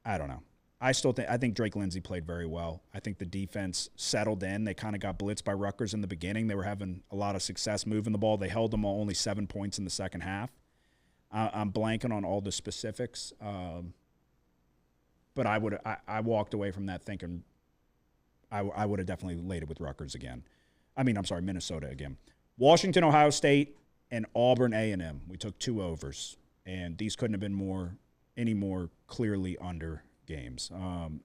I don't know. I think Drake Lindsey played very well. I think the defense settled in. They kind of got blitzed by Rutgers in the beginning. They were having a lot of success moving the ball. They held them only 7 points in the second half. I'm blanking on all the specifics, but I walked away from that thinking I would have definitely laid it with Rutgers again. Minnesota again. Washington, Ohio State, and Auburn A&M. We took 2 overs, and these couldn't have been any more clearly under games.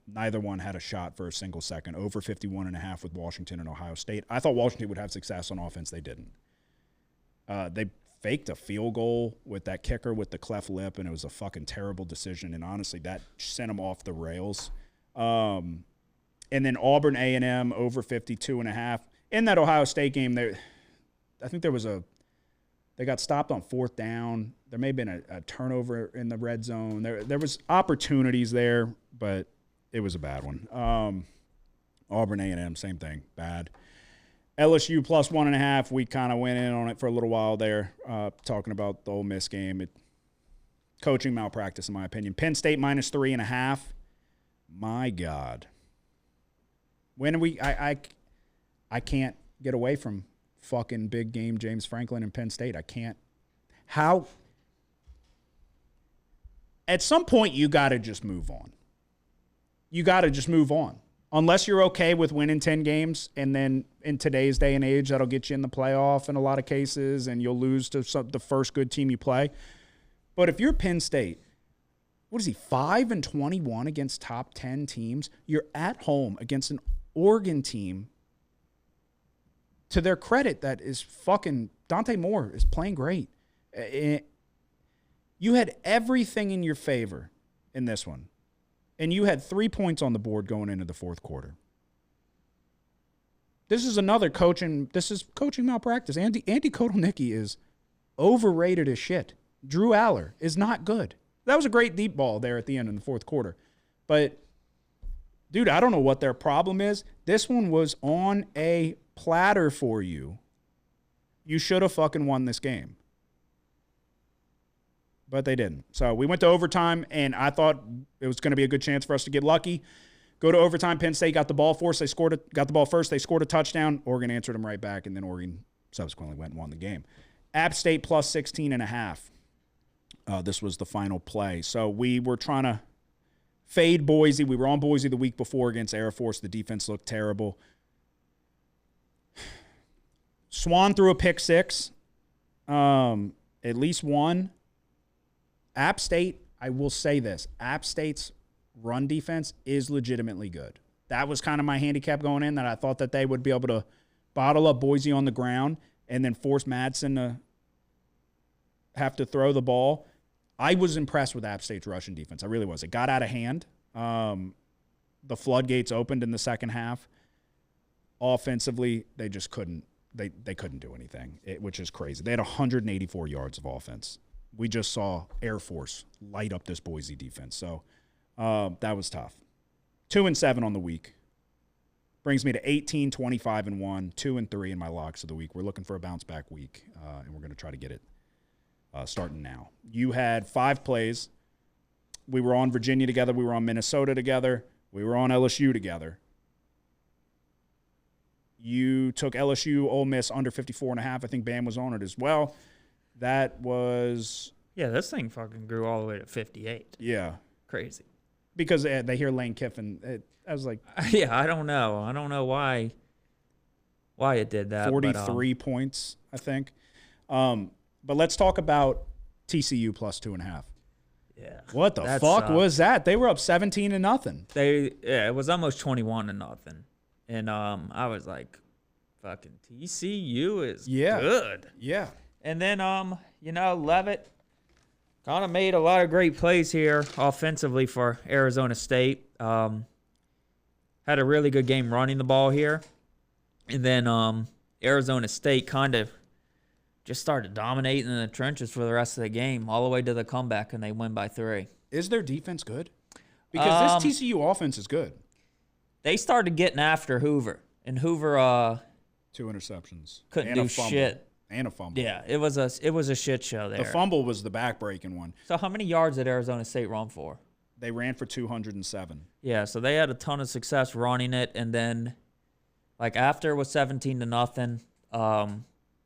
Neither one had a shot for a single second. Over 51.5 with Washington and Ohio State. I thought Washington would have success on offense. They didn't. They faked a field goal with that kicker with the cleft lip, and it was a fucking terrible decision. And honestly, that sent them off the rails. And then Auburn A&M over 52.5. In that Ohio State game, I think they got stopped on 4th down. There may have been a turnover in the red zone. There was opportunities there, but it was a bad one. Auburn A&M, same thing, bad. LSU plus 1.5. We kind of went in on it for a little while there, talking about the Ole Miss game. Coaching malpractice, in my opinion. Penn State minus 3.5. My God. When I can't get away from fucking big game James Franklin and Penn State. I can't. How? At some point, you got to just move on. You got to just move on. Unless you're okay with winning 10 games, and then in today's day and age, that'll get you in the playoff in a lot of cases, and you'll lose to the first good team you play. But if you're Penn State, what is he, 5-21 against top 10 teams? You're at home against an Oregon team. To their credit, that is fucking Dante Moore is playing great. You had everything in your favor in this one, and you had 3 points on the board going into the fourth quarter. This is another coaching malpractice. Andy Kotelnicki is overrated as shit. Drew Aller is not good. That was a great deep ball there at the end in the fourth quarter. But, dude, I don't know what their problem is. This one was on a platter for you. You should have fucking won this game. But they didn't. So we went to overtime, and I thought it was going to be a good chance for us to get lucky. Go to overtime. Penn State got the ball first. Got the ball first. They scored a touchdown. Oregon answered them right back, and then Oregon subsequently went and won the game. App State plus 16.5. This was the final play. So we were trying to fade Boise. We were on Boise the week before against Air Force. The defense looked terrible. Swan threw a pick six. At least one. App State, I will say this. App State's run defense is legitimately good. That was kind of my handicap going in, that I thought that they would be able to bottle up Boise on the ground and then force Madsen to have to throw the ball. I was impressed with App State's rushing defense. I really was. It got out of hand. The floodgates opened in the second half. Offensively, they just couldn't. They couldn't do anything, which is crazy. They had 184 yards of offense. We just saw Air Force light up this Boise defense. So that was tough. 2-7 on the week. Brings me to 18, 25-1, 2-3 in my locks of the week. We're looking for a bounce back week, and we're going to try to get it starting now. You had 5 plays. We were on Virginia together. We were on Minnesota together. We were on LSU together. You took LSU Ole Miss under 54.5. I think Bam was on it as well. That was... Yeah, this thing fucking grew all the way to 58. Yeah. Crazy. Because they hear Lane Kiffin. I was like... Yeah, I don't know. I don't know why it did that. 43 points, I think. But let's talk about TCU plus 2.5. Yeah. What the fuck was that? They were up 17-0. It was almost 21-0. And I was like, fucking TCU is good. Yeah. And then Levitt kind of made a lot of great plays here offensively for Arizona State. Had a really good game running the ball here. And then Arizona State kind of just started dominating in the trenches for the rest of the game, all the way to the comeback, and they win by 3. Is their defense good? Because this TCU offense is good. They started getting after Hoover, and Hoover 2 interceptions. Couldn't do shit. And a fumble. Yeah, it was a shit show there. The fumble was the back-breaking one. So how many yards did Arizona State run for? They ran for 207. Yeah, so they had a ton of success running it, and then like after it was 17-0,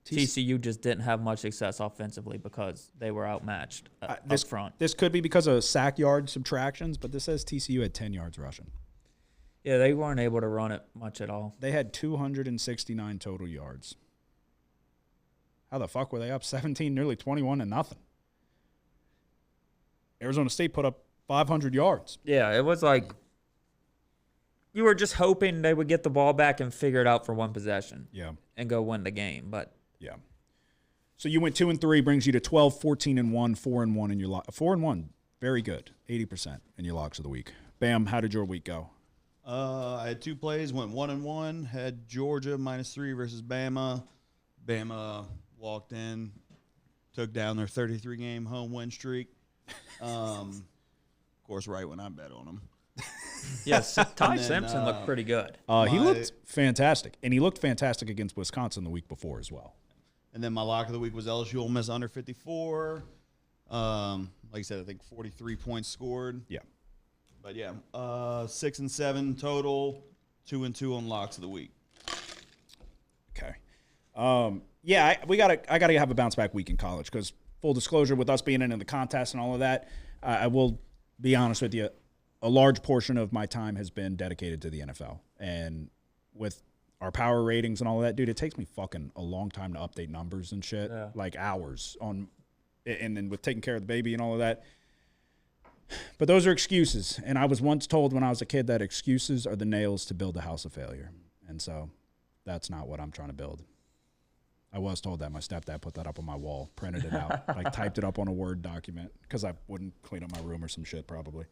TCU just didn't have much success offensively because they were outmatched up front. This could be because of sack yard subtractions, but this says TCU had 10 yards rushing. Yeah, they weren't able to run it much at all. They had 269 total yards. How the fuck were they up 17, nearly 21-0? Arizona State put up 500 yards. Yeah, it was like you were just hoping they would get the ball back and figure it out for one possession. Yeah. And go win the game, but yeah. So you went 2-3, brings you to 12, 14-1, 4-1 in your 4-1. Very good. 80% in your locks of the week. Bam, how did your week go? I had 2 plays, went 1-1, had Georgia -3 versus Bama. Bama walked in, took down their 33-game home win streak. Of course, right when I bet on them. Yes, Ty Simpson looked pretty good. He looked fantastic, and he looked fantastic against Wisconsin the week before as well. And then my lock of the week was LSU Ole Miss under 54. Like I said, I think 43 points scored. Yeah. But yeah, 6-7 total, 2-2 on locks of the week. Okay. Yeah, I gotta have a bounce back week in college because full disclosure, with us being in the contest and all of that, I will be honest with you. A large portion of my time has been dedicated to the NFL, and with our power ratings and all of that, dude, it takes me fucking a long time to update numbers and shit, like hours on, and then with taking care of the baby and all of that. But those are excuses, and I was once told when I was a kid that excuses are the nails to build a house of failure, and so that's not what I'm trying to build. I was told that. My stepdad put that up on my wall, printed it out, like typed it up on a Word document because I wouldn't clean up my room or some shit probably.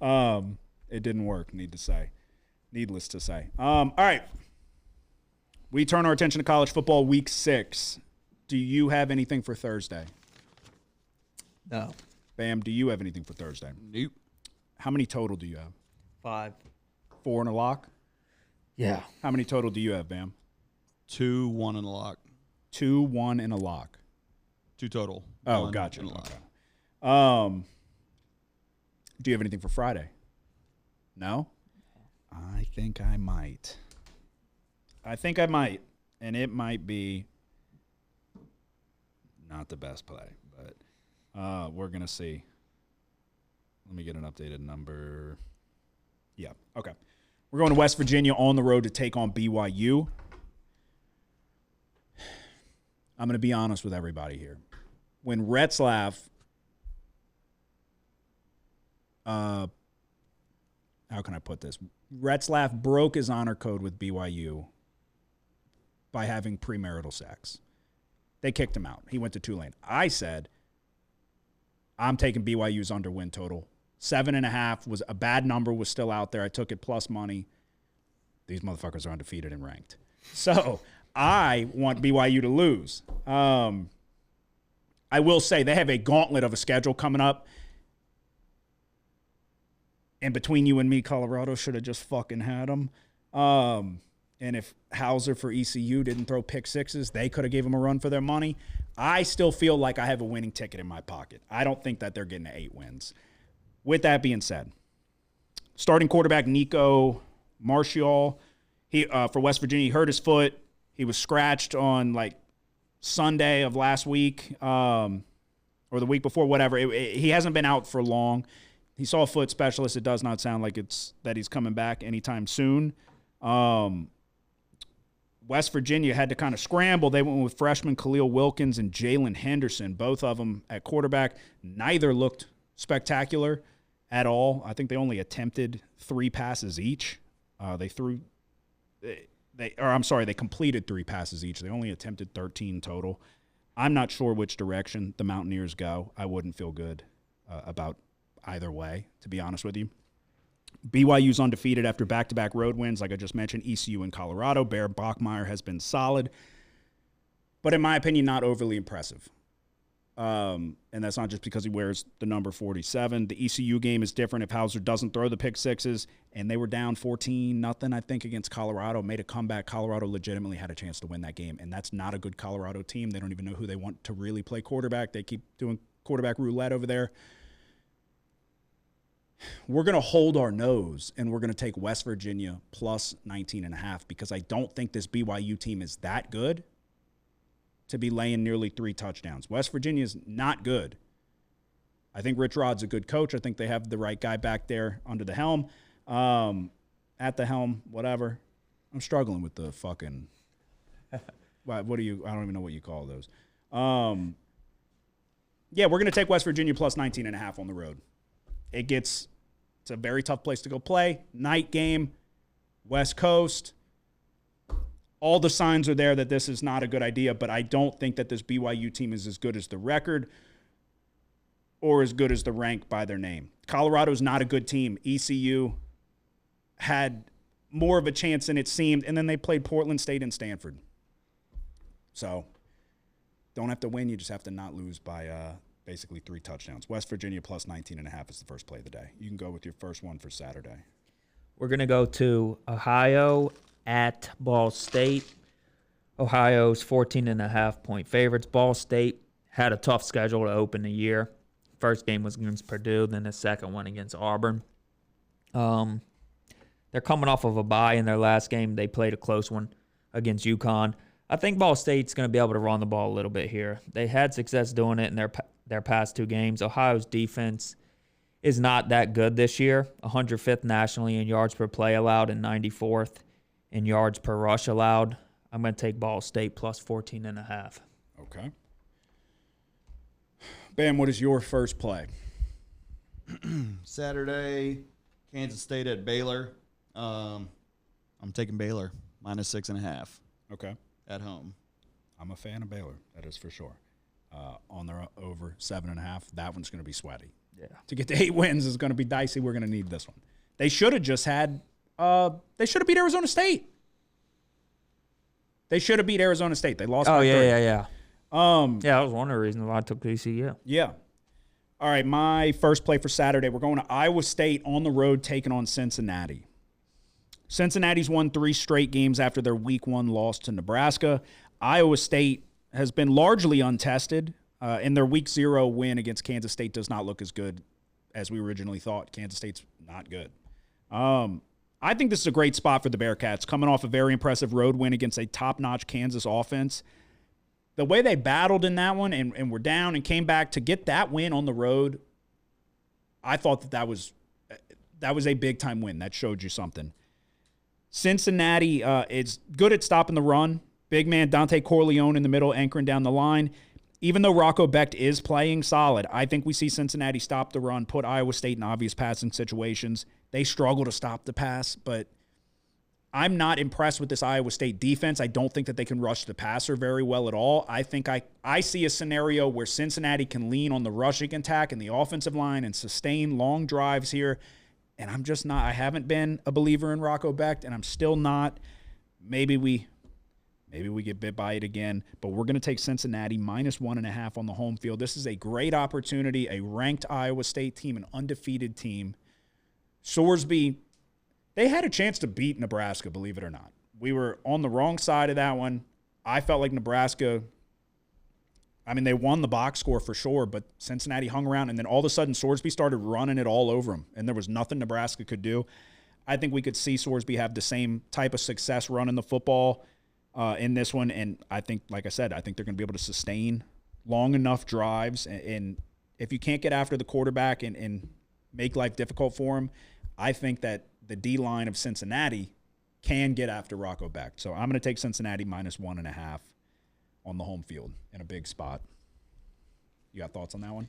It didn't work, needless to say. All right. We turn our attention to college football week 6. Do you have anything for Thursday? No. Bam, do you have anything for Thursday? Nope. How many total do you have? 5. 4 in a lock? Yeah. How many total do you have, Bam? 2, 1 in a lock. 2, 1 in a lock. 2 total. Oh, 1 gotcha. in a lock. Okay. Do you have anything for Friday? No? I think I might. And it might be not the best play, but we're going to see. Let me get an updated number. Yeah, okay. We're going to West Virginia on the road to take on BYU. I'm going to be honest with everybody here. When Retzlaff, how can I put this? Retzlaff broke his honor code with BYU by having premarital sex. They kicked him out. He went to Tulane. I said, I'm taking BYU's under win total. 7.5 was a bad number, was still out there. I took it plus money. These motherfuckers are undefeated and ranked. So I want BYU to lose. I will say they have a gauntlet of a schedule coming up. And between you and me, Colorado should have just fucking had them. And if Hauser for ECU didn't throw pick sixes, they could have gave them a run for their money. I still feel like I have a winning ticket in my pocket. I don't think that they're getting to 8 wins. With that being said, Starting quarterback Nico Marshall, he for West Virginia, he hurt his foot. He was scratched on like Sunday of last week or the week before, whatever. He hasn't been out for long. He saw a foot specialist. It does not sound like it's that he's coming back anytime soon. West Virginia had to kind of scramble. They went with freshman Khalil Wilkins and Jalen Henderson, both of them at quarterback. Neither looked spectacular at all. I think they only attempted 3 passes each. They completed 3 passes each. They only attempted 13 total. I'm not sure which direction the Mountaineers go. I wouldn't feel good about either way, to be honest with you. BYU's undefeated after back-to-back road wins. Like I just mentioned, ECU and Colorado. Bear Bachmeier has been solid, but in my opinion, not overly impressive. And that's not just because he wears the number 47. The ECU game is different if Hauser doesn't throw the pick sixes, and they were down 14-0, I think, against Colorado, made a comeback. Colorado legitimately had a chance to win that game, and that's not a good Colorado team. They don't even know who they want to really play quarterback. They keep doing quarterback roulette over there. We're going to hold our nose, and we're going to take West Virginia plus 19.5 because I don't think this BYU team is that good to be laying nearly 3 touchdowns. West Virginia is not good. I think Rich Rod's a good coach. I think they have the right guy back there under the helm. At the helm, whatever. I'm struggling with the fucking what do you – I don't even know what you call those. Yeah, we're going to take West Virginia plus 19.5 on the road. It's a very tough place to go play. Night game, West Coast. All the signs are there that this is not a good idea, but I don't think that this BYU team is as good as the record or as good as the rank by their name. Colorado's not a good team. ECU had more of a chance than it seemed, and then they played Portland State and Stanford. So don't have to win. You just have to not lose by basically 3 touchdowns. West Virginia plus 19.5 is the first play of the day. You can go with your first one for Saturday. We're going to go to Ohio at Ball State. Ohio's 14.5-point favorites. Ball State had a tough schedule to open the year. First game was against Purdue, then the second one against Auburn. They're coming off of a bye in their last game. They played a close one against UConn. I think Ball State's going to be able to run the ball a little bit here. They had success doing it in their past 2 games. Ohio's defense is not that good this year. 105th nationally in yards per play allowed and 94th in yards per rush allowed. I'm going to take Ball State plus 14.5. Okay. Bam, what is your first play? Saturday, Kansas State at Baylor. I'm taking Baylor minus 6.5. Okay. At home. I'm a fan of Baylor. That is for sure. On their over 7.5, that one's going to be sweaty. Yeah. To get to 8 wins is going to be dicey. We're going to need this one. They should have just had. They should have beat Arizona State. They should have beat Arizona State. They lost. Oh by 30. yeah. That was one of the reasons why I took ECU. Yeah. All right, my first play for Saturday, we're going to Iowa State on the road taking on Cincinnati. Cincinnati's won 3 straight games after their Week 1 loss to Nebraska. Iowa State has been largely untested, and their Week 0 win against Kansas State does not look as good as we originally thought. Kansas State's not good. I think this is a great spot for the Bearcats, coming off a very impressive road win against a top-notch Kansas offense. The way they battled in that one and were down and came back to get that win on the road, I thought that was a big-time win. That showed you something. Cincinnati is good at stopping the run. Big man Dante Corleone in the middle, anchoring down the line. Even though Rocco Becht is playing solid, I think we see Cincinnati stop the run, put Iowa State in obvious passing situations. They struggle to stop the pass, but I'm not impressed with this Iowa State defense. I don't think that they can rush the passer very well at all. I think I see a scenario where Cincinnati can lean on the rushing attack and the offensive line and sustain long drives here. And I'm just not. I haven't been a believer in Rocco Becht, and I'm still not. Maybe we get bit by it again, but we're going to take Cincinnati minus 1.5 on the home field. This is a great opportunity, a ranked Iowa State team, an undefeated team. Sorsby, they had a chance to beat Nebraska, believe it or not. We were on the wrong side of that one. I felt like Nebraska I mean, they won the box score for sure, but Cincinnati hung around, and then all of a sudden Sorsby started running it all over them, and there was nothing Nebraska could do. I think we could see Sorsby have the same type of success running the football in this one, and I think, like I said, I think they're going to be able to sustain long enough drives, and if you can't get after the quarterback and make life difficult for him, I think that the D-line of Cincinnati can get after Rocco Becht. So I'm going to take Cincinnati -1.5 on the home field in a big spot. You got thoughts on that one?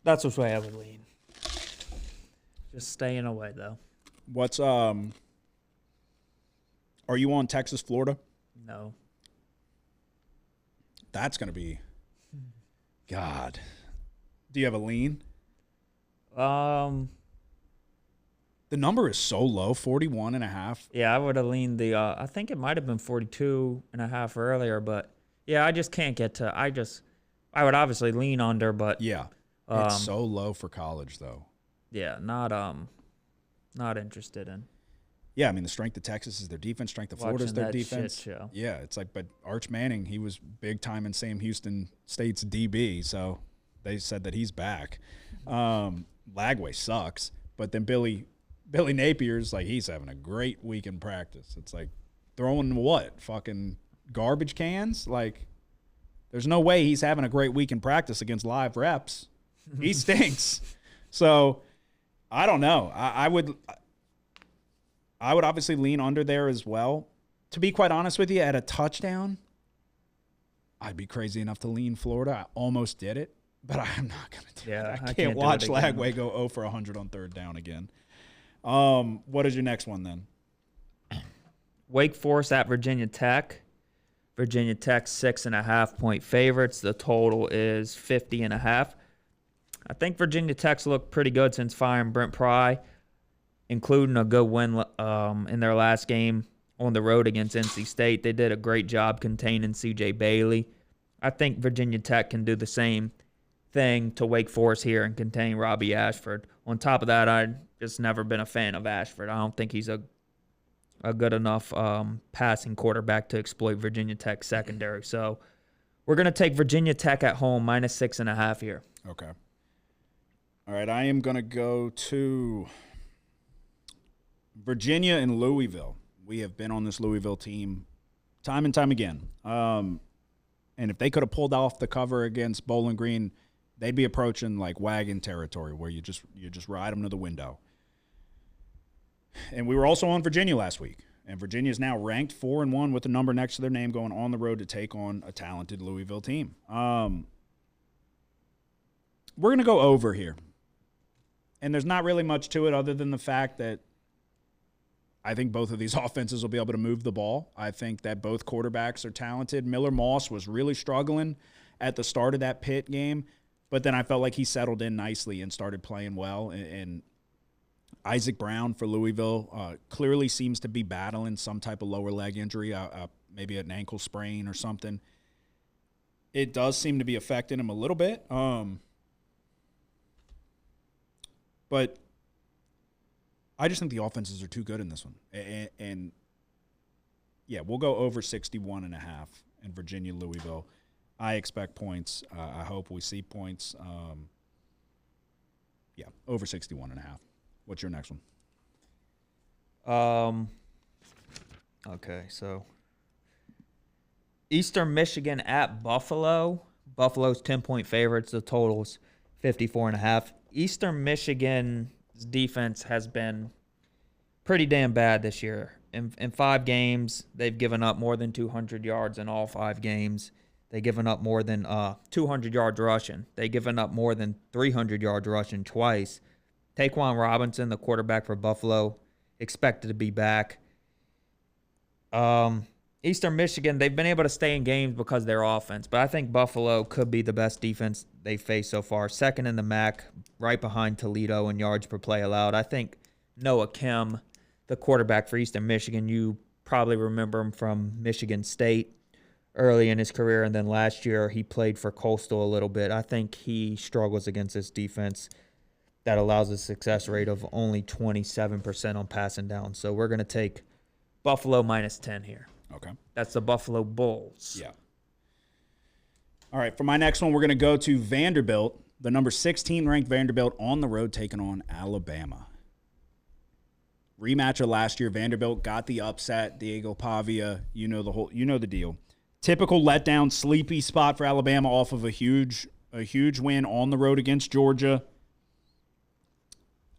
That's which way I would lean. Just staying away, though. What's are you on Texas, Florida? No. That's going to be God. Do you have a lean? The number is so low, 41.5. Yeah, I would have leaned the I think it might have been 42.5 earlier, but yeah, I just can't get to I would obviously lean under, but Yeah. It's so low for college though. yeah, not interested in. Yeah, I mean the strength of Texas is their defense, strength of Florida is Watching their that defense. shit show. Yeah, it's like, but Arch Manning, he was big time in Sam Houston State's DB, so they said that he's back. Lagway sucks, but then Billy Napier's like, he's having a great week in practice. It's like throwing what? Fucking garbage cans? Like, there's no way he's having a great week in practice against live reps. He stinks. So I don't know. I would obviously lean under there as well. To be quite honest with you, at a touchdown, I'd be crazy enough to lean Florida. I almost did it, but I'm not going to do it. I can't watch Lagway go 0 for 100 on third down again. What is your next one then? Wake Forest at Virginia Tech. Virginia Tech 6.5-point favorites. The total is 50.5. I think Virginia Tech's looked pretty good since firing Brent Pry, including a good win in their last game on the road against NC State. They did a great job containing C.J. Bailey. I think Virginia Tech can do the same thing to Wake Forest here and contain Robbie Ashford. On top of that, I've just never been a fan of Ashford. I don't think he's a good enough passing quarterback to exploit Virginia Tech's secondary. So we're going to take Virginia Tech at home -6.5 here. Okay. All right, I am going to go to Virginia and Louisville. We have been on this Louisville team time and time again. And if they could have pulled off the cover against Bowling Green, they'd be approaching like wagon territory where you just ride them to the window. And we were also on Virginia last week. And Virginia is now ranked 4-1 with a number next to their name going on the road to take on a talented Louisville team. We're going to go over here. And there's not really much to it other than the fact that I think both of these offenses will be able to move the ball. I think that both quarterbacks are talented. Miller Moss was really struggling at the start of that Pitt game, but then I felt like he settled in nicely and started playing well. And Isaac Brown for Louisville clearly seems to be battling some type of lower leg injury, maybe an ankle sprain or something. It does seem to be affecting him a little bit. But I just think the offenses are too good in this one. And yeah, we'll go over 61.5 in Virginia, Louisville. I expect points. I hope we see points. Yeah, over 61.5. What's your next one? Okay, so Eastern Michigan at Buffalo. Buffalo's 10-point favorites. The total's 54.5. Eastern Michigan's defense has been pretty damn bad this year. In 5 games, they've given up more than 200 yards in all 5 games. They've given up more than 200 yards rushing. They've given up more than 300 yards rushing twice. Taquan Robinson, the quarterback for Buffalo, expected to be back. Eastern Michigan, they've been able to stay in games because of their offense, but I think Buffalo could be the best defense they've faced so far. Second in the MAC, right behind Toledo in yards per play allowed. I think Noah Kim, the quarterback for Eastern Michigan, you probably remember him from Michigan State early in his career, and then last year he played for Coastal a little bit. I think he struggles against this defense that allows a success rate of only 27% on passing down. So we're going to take Buffalo -10 here. Okay. That's the Buffalo Bulls. Yeah. All right, for my next one, we're going to go to Vanderbilt, the number 16 ranked Vanderbilt on the road taking on Alabama. Rematch of last year, Vanderbilt got the upset. Diego Pavia, you know the deal. Typical letdown, sleepy spot for Alabama off of a huge win on the road against Georgia.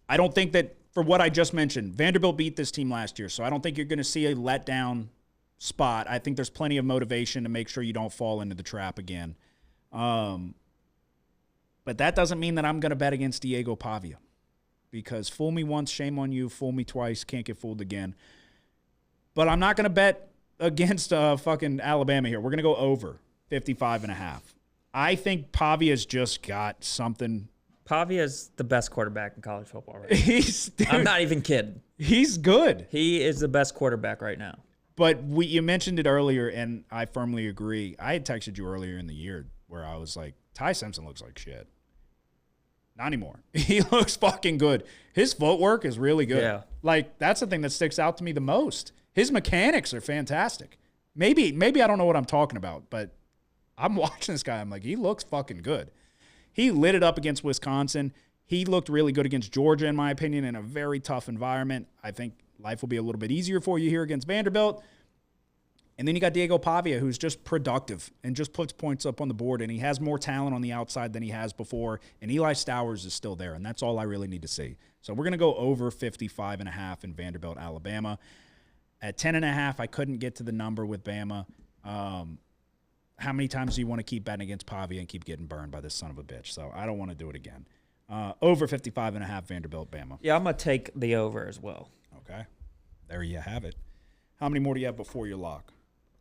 I don't think that, for what I just mentioned, Vanderbilt beat this team last year, so I don't think you're going to see a letdown spot. I think there's plenty of motivation to make sure you don't fall into the trap again. But that doesn't mean that I'm going to bet against Diego Pavia, because fool me once, shame on you. Fool me twice, can't get fooled again. But I'm not going to bet against fucking Alabama here. We're going to go over 55.5. I think Pavia's just got something. Pavia's the best quarterback in college football right now. I'm not even kidding. He's good. He is the best quarterback right now. But you mentioned it earlier, and I firmly agree. I had texted you earlier in the year where I was like, Ty Simpson looks like shit. Not anymore. He looks fucking good. His footwork is really good. Yeah. Like, that's the thing that sticks out to me the most. His mechanics are fantastic. Maybe I don't know what I'm talking about, but I'm watching this guy. I'm like, he looks fucking good. He lit it up against Wisconsin. He looked really good against Georgia, in my opinion, in a very tough environment. I think life will be a little bit easier for you here against Vanderbilt. And then you got Diego Pavia, who's just productive and just puts points up on the board, and he has more talent on the outside than he has before, and Eli Stowers is still there, and that's all I really need to see. So we're going to go over 55.5 in Vanderbilt, Alabama. At 10.5, I couldn't get to the number with Bama. How many times do you want to keep betting against Pavia and keep getting burned by this son of a bitch? So I don't want to do it again. Over 55.5, Vanderbilt, Bama. Yeah, I'm going to take the over as well. Okay. There you have it. How many more do you have before your lock?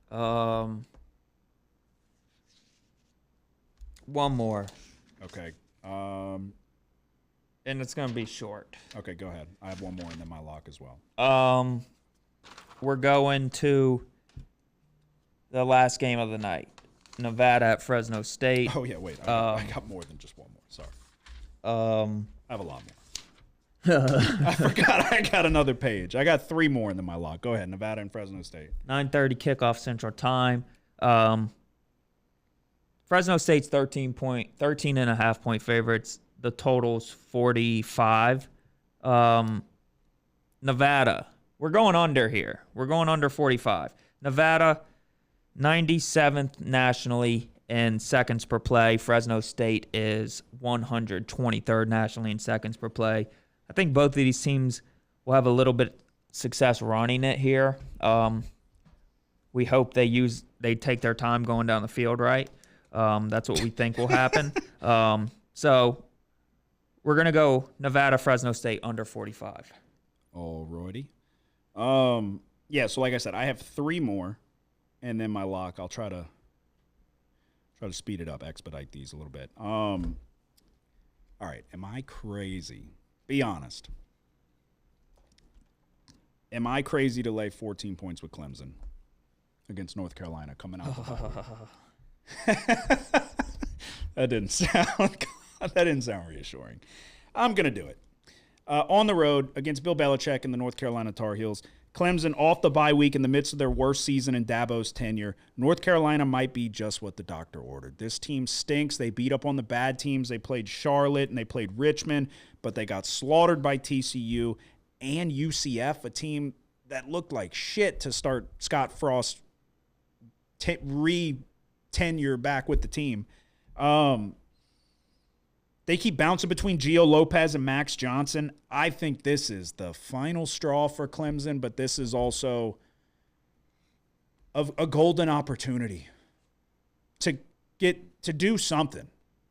One more. Okay. And it's going to be short. Okay, go ahead. I have one more and then my lock as well. We're going to the last game of the night. Nevada at Fresno State. Oh, yeah, wait. I got more than just one more. Sorry. I have a lot more. I forgot I got another page. I got 3 more than my lock. Go ahead, Nevada and Fresno State. 9:30 kickoff Central Time. Fresno State's 13.5 point favorites. The total's 45. Nevada, we're going under here. We're going under 45. Nevada, 97th nationally in seconds per play. Fresno State is 123rd nationally in seconds per play. I think both of these teams will have a little bit success running it here. We hope they take their time going down the field right. That's what we think will happen. So we're going to go Nevada, Fresno State under 45. Alrighty. Yeah, so like I said, I have 3 more, and then my lock. I'll try to speed it up, expedite these a little bit. All right, am I crazy? Be honest. Am I crazy to lay 14 points with Clemson against North Carolina coming out? That didn't sound reassuring. I'm going to do it. On the road against Bill Belichick and the North Carolina Tar Heels. Clemson off the bye week in the midst of their worst season in Dabo's tenure. North Carolina might be just what the doctor ordered. This team stinks. They beat up on the bad teams. They played Charlotte and they played Richmond, but they got slaughtered by TCU and UCF, a team that looked like shit to start Scott Frost's re-tenure back with the team. They keep bouncing between Gio Lopez and Max Johnson. I think this is the final straw for Clemson, but this is also a golden opportunity to do something.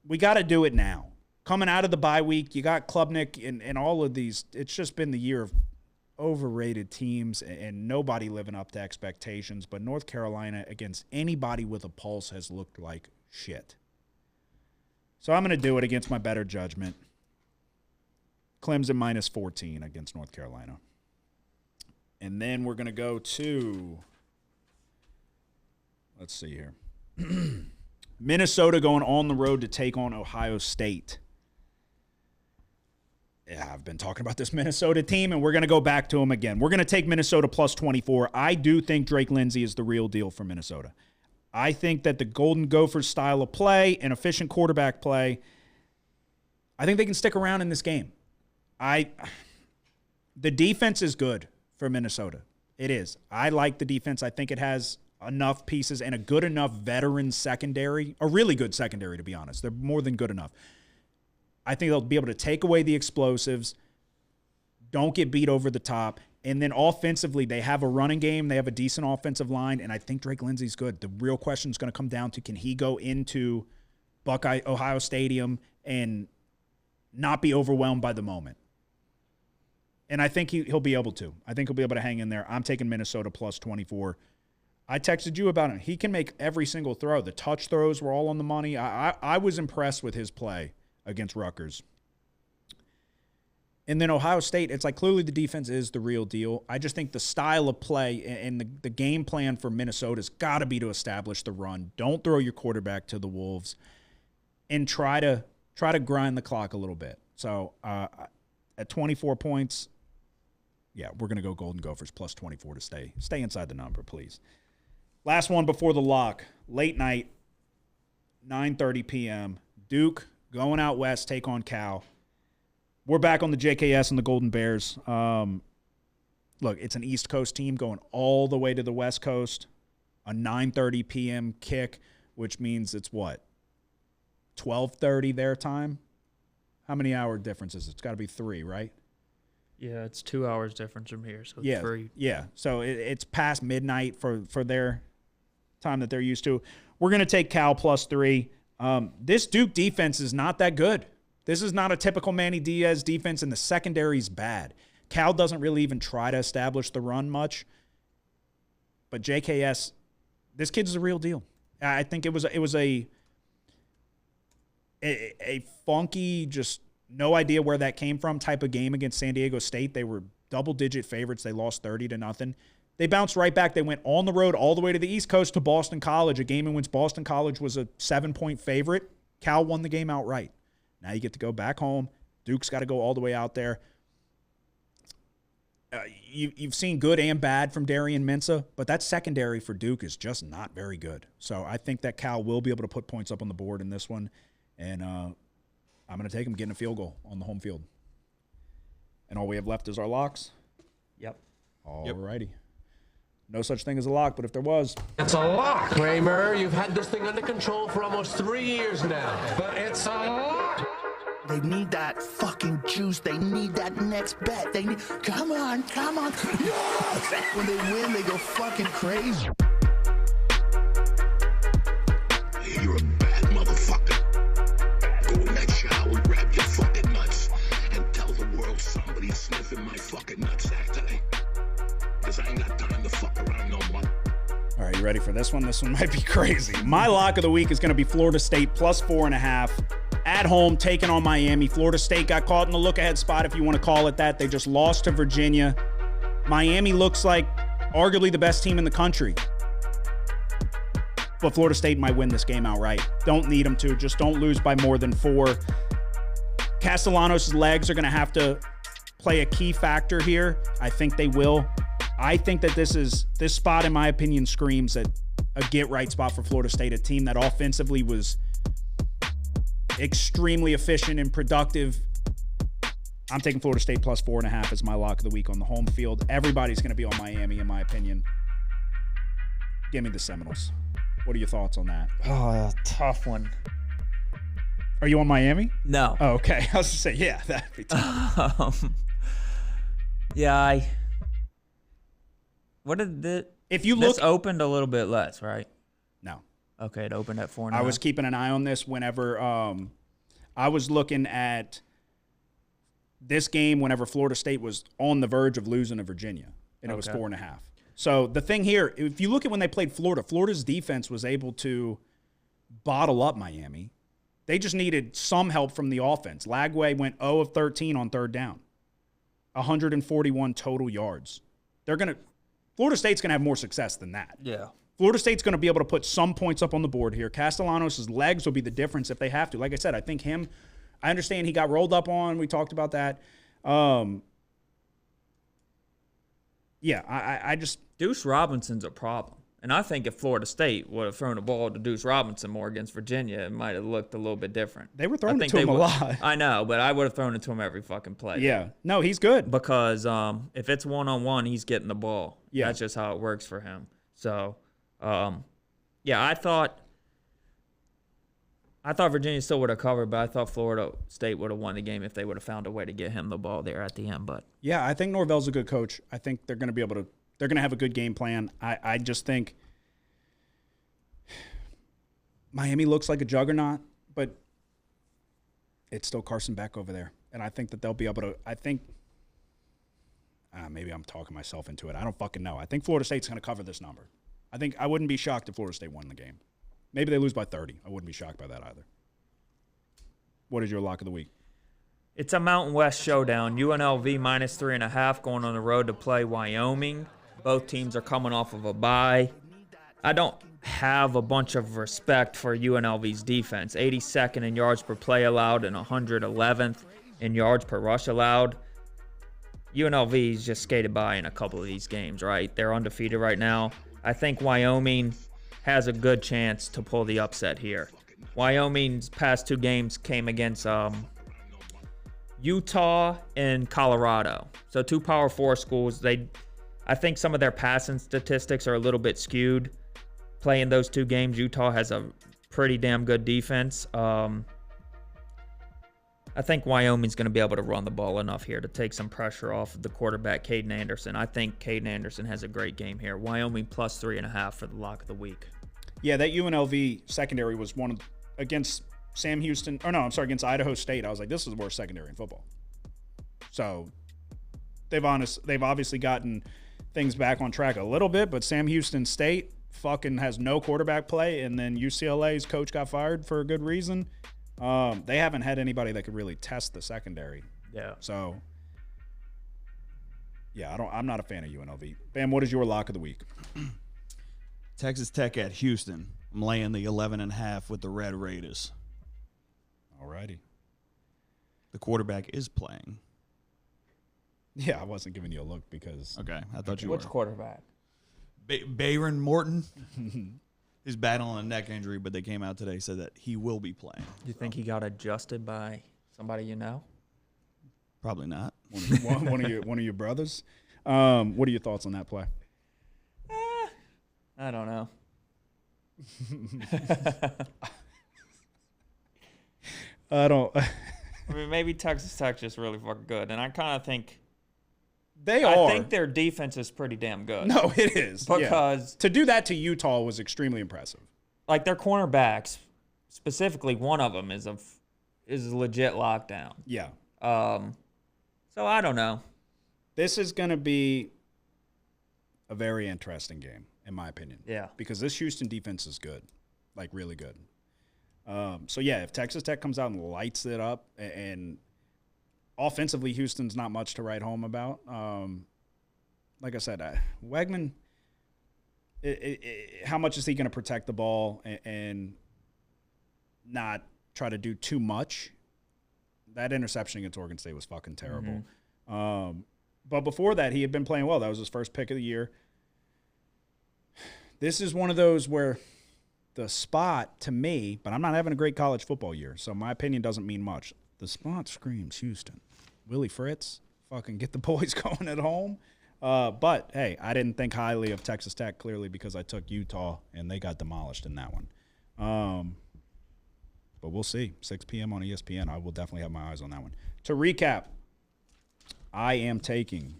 We got to do it now. Coming out of the bye week, you got Klubnik and all of these. It's just been the year of overrated teams and nobody living up to expectations. But North Carolina, against anybody with a pulse, has looked like shit. So I'm going to do it against my better judgment. Clemson minus 14 against North Carolina. And then we're going to go to, let's see here. Minnesota going on the road to take on Ohio State. Yeah, I've been talking about this Minnesota team, and we're going to go back to them again. We're going to take Minnesota plus 24. I do think Drake Lindsey is the real deal for Minnesota. I think that the Golden Gophers style of play and efficient quarterback play, I think they can stick around in this game. The defense is good for Minnesota. It is. I like the defense. I think it has enough pieces and a good enough veteran secondary, a really good secondary, to be honest. They're more than good enough. I think they'll be able to take away the explosives, don't get beat over the top, and then offensively, they have a running game. They have a decent offensive line, and I think Drake Lindsey's good. The real question is going to come down to, can he go into Buckeye Ohio Stadium and not be overwhelmed by the moment? And I think he'll be able to. I think he'll be able to hang in there. I'm taking Minnesota plus 24. I texted you about him. He can make every single throw. The touch throws were all on the money. I was impressed with his play against Rutgers. And then Ohio State, it's like clearly the defense is the real deal. I just think the style of play and the game plan for Minnesota's got to be to establish the run. Don't throw your quarterback to the wolves, and try to grind the clock a little bit. So at 24 points, yeah, we're going to go Golden Gophers plus 24 to stay inside the number, please. Last one before the lock, late night, 9:30 p.m. Duke going out west, take on Cal. We're back on the JKS and the Golden Bears. Look, it's an East Coast team going all the way to the West Coast. A 9:30 p.m. kick, which means it's what? 12:30 their time? How many hour difference is it? It's got to be 3, right? Yeah, it's 2 hours difference from here, so it's 3. Yeah, so it's past midnight for their time that they're used to. We're going to take Cal plus 3. This Duke defense is not that good. This is not a typical Manny Diaz defense, and the secondary's bad. Cal doesn't really even try to establish the run much. But JKS, this kid's a real deal. I think it was a funky, just no idea where that came from type of game against San Diego State. They were double-digit favorites. They lost 30-0. They bounced right back. They went on the road all the way to the East Coast to Boston College, a game in which Boston College was a 7-point favorite. Cal won the game outright. Now you get to go back home. Duke's got to go all the way out there. You've seen good and bad from Darian Mensah, but that secondary for Duke is just not very good. So I think that Cal will be able to put points up on the board in this one, and I'm going to take them getting a field goal on the home field. And all we have left is our locks? Yep. All righty. No such thing as a lock, but if there was. It's a lock, Kramer. You've had this thing under control for almost 3 years now. But it's a lock. They need that fucking juice. They need that next bet. They need. Come on. Yes! When they win, they go fucking crazy. You're a bad motherfucker. Go in that shower, grab your fucking nuts, and tell the world somebody's sniffing my fucking nutsack today. Because I ain't got time to fuck around no more. All right, you ready for this one? This one might be crazy. My lock of the week is going to be Florida State plus 4.5. At home, taking on Miami. Florida State got caught in the look-ahead spot, if you want to call it that. They just lost to Virginia. Miami looks like arguably the best team in the country. But Florida State might win this game outright. Don't need them to. Just don't lose by more than 4. Castellanos' legs are going to have to play a key factor here. I think they will. I think that this spot, in my opinion, screams at a get-right spot for Florida State, a team that offensively was extremely efficient and productive. I'm taking Florida State plus 4.5 as my lock of the week on the home field. Everybody's going to be on Miami, in my opinion. Give me the Seminoles. What are your thoughts on that? Oh, tough one. Are you on Miami? No. Oh, okay. I was going to say, yeah, that'd be tough. Yeah, what did if you look, this opened a little bit less, right? No. Okay, it opened at 4.5. I was keeping an eye on this whenever I was looking at this game whenever Florida State was on the verge of losing to Virginia, and it was 4.5. So the thing here, if you look at when they played Florida, Florida's defense was able to bottle up Miami. They just needed some help from the offense. Lagway went 0 of 13 on third down, 141 total yards. Florida State's going to have more success than that. Yeah. Florida State's going to be able to put some points up on the board here. Castellanos' legs will be the difference if they have to. Like I said, I think I understand he got rolled up on. We talked about that. Yeah, I just... Deuce Robinson's a problem. And I think if Florida State would have thrown the ball to Deuce Robinson more against Virginia, it might have looked a little bit different. They were throwing it to him a lot. I know, but I would have thrown it to him every fucking play. Yeah. No, he's good. Because if it's one-on-one, he's getting the ball. Yeah. That's just how it works for him. So, yeah, I thought Virginia still would have covered, but I thought Florida State would have won the game if they would have found a way to get him the ball there at the end. But yeah, I think Norvell's a good coach. I think they're going to be able to – they're going to have a good game plan. I just think Miami looks like a juggernaut, but it's still Carson Beck over there. And I think that they'll be able to – I think maybe I'm talking myself into it. I don't fucking know. I think Florida State's going to cover this number. I wouldn't be shocked if Florida State won the game. Maybe they lose by 30. I wouldn't be shocked by that either. What is your lock of the week? it's a Mountain West showdown. UNLV -3.5 going on the road to play Wyoming. Both teams are coming off of a bye. I don't have a bunch of respect for UNLV's defense. 82nd in yards per play allowed and 111th in yards per rush allowed. UNLV's just skated by in a couple of these games, right? They're undefeated right now. I think Wyoming has a good chance to pull the upset here. Wyoming's past two games came against Utah and Colorado. So two Power 4 schools. I think some of their passing statistics are a little bit skewed. Playing those two games, Utah has a pretty damn good defense. I think Wyoming's going to be able to run the ball enough here to take some pressure off of the quarterback, Caden Anderson. I think Caden Anderson has a great game here. Wyoming +3.5 for the lock of the week. Yeah, that UNLV secondary was one of against Sam Houston. Or no, I'm sorry, against Idaho State. I was like, this is the worst secondary in football. So they've obviously gotten things back on track a little bit, but Sam Houston State fucking has no quarterback play, and then UCLA's coach got fired for a good reason. They haven't had anybody that could really test the secondary. Yeah. So, yeah, I'm not a fan of UNLV. Bam, what is your lock of the week? Texas Tech at Houston. I'm laying the 11.5 with the Red Raiders. Alrighty. The quarterback is playing. Yeah, I wasn't giving you a look because. Okay, I thought you Which were. quarterback? Bayron Morton. He's battling a neck injury, but they came out today said that he will be playing. Do you think he got adjusted by somebody you know? Probably not. One of your brothers. What are your thoughts on that play? I don't know. I don't. I mean, maybe Texas Tech's just really fucking good, and I kind of think They are. I think their defense is pretty damn good. No, it is. Because to do that to Utah was extremely impressive. like their cornerbacks, specifically one of them is a legit lockdown. Yeah. So I don't know. This is going to be a very interesting game, in my opinion. Yeah. Because this Houston defense is good, like really good. So, yeah, if Texas Tech comes out and lights it up, and offensively, Houston's not much to write home about. Like I said, Wegman, how much is he going to protect the ball and not try to do too much? That interception against Oregon State was fucking terrible. Mm-hmm. But before that, he had been playing well. That was his first pick of the year. This is one of those where the spot, to me, but I'm not having a great college football year, so my opinion doesn't mean much. The spot screams Houston. Willie Fritz, fucking get the boys going at home. But, hey, I didn't think highly of Texas Tech, clearly, because I took Utah, and they got demolished in that one. But we'll see. 6 p.m. on ESPN. I will definitely have my eyes on that one. To recap, I am taking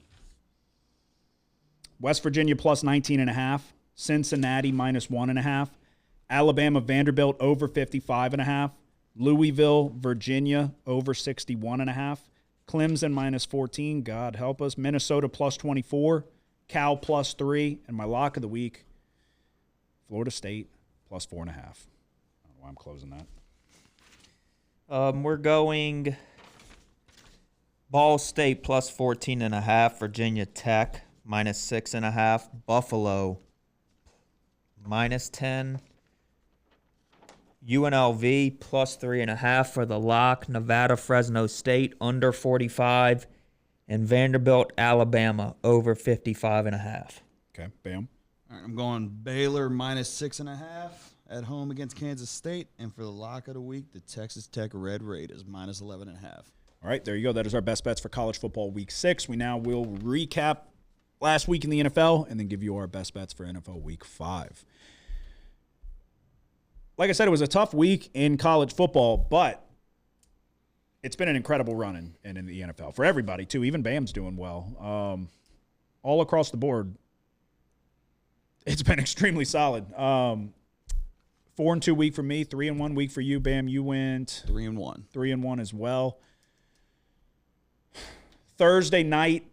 West Virginia +19.5, Cincinnati -1.5, Alabama Vanderbilt over 55.5, Louisville Virginia over 61.5, Clemson -14, God help us, Minnesota +24, Cal +3, and my lock of the week, Florida State +4.5. I don't know why I'm closing that. We're going Ball State +14.5, Virginia Tech -6.5, Buffalo -10, UNLV +3.5 for the lock, Nevada Fresno State under 45, and Vanderbilt Alabama over 55.5. Okay, bam. All right, I'm going Baylor -6.5 at home against Kansas State. And for the lock of the week, the Texas Tech Red Raiders -11.5. All right, there you go. That is our best bets for college football week 6. We now will recap last week in the NFL and then give you our best bets for NFL week 5. Like I said, it was a tough week in college football, but it's been an incredible run in the NFL for everybody, too. Even Bam's doing well. All across the board, it's been extremely solid. 4-2 week for me, 3-1 week for you. Bam, you went 3-1. 3-1 as well. Thursday night,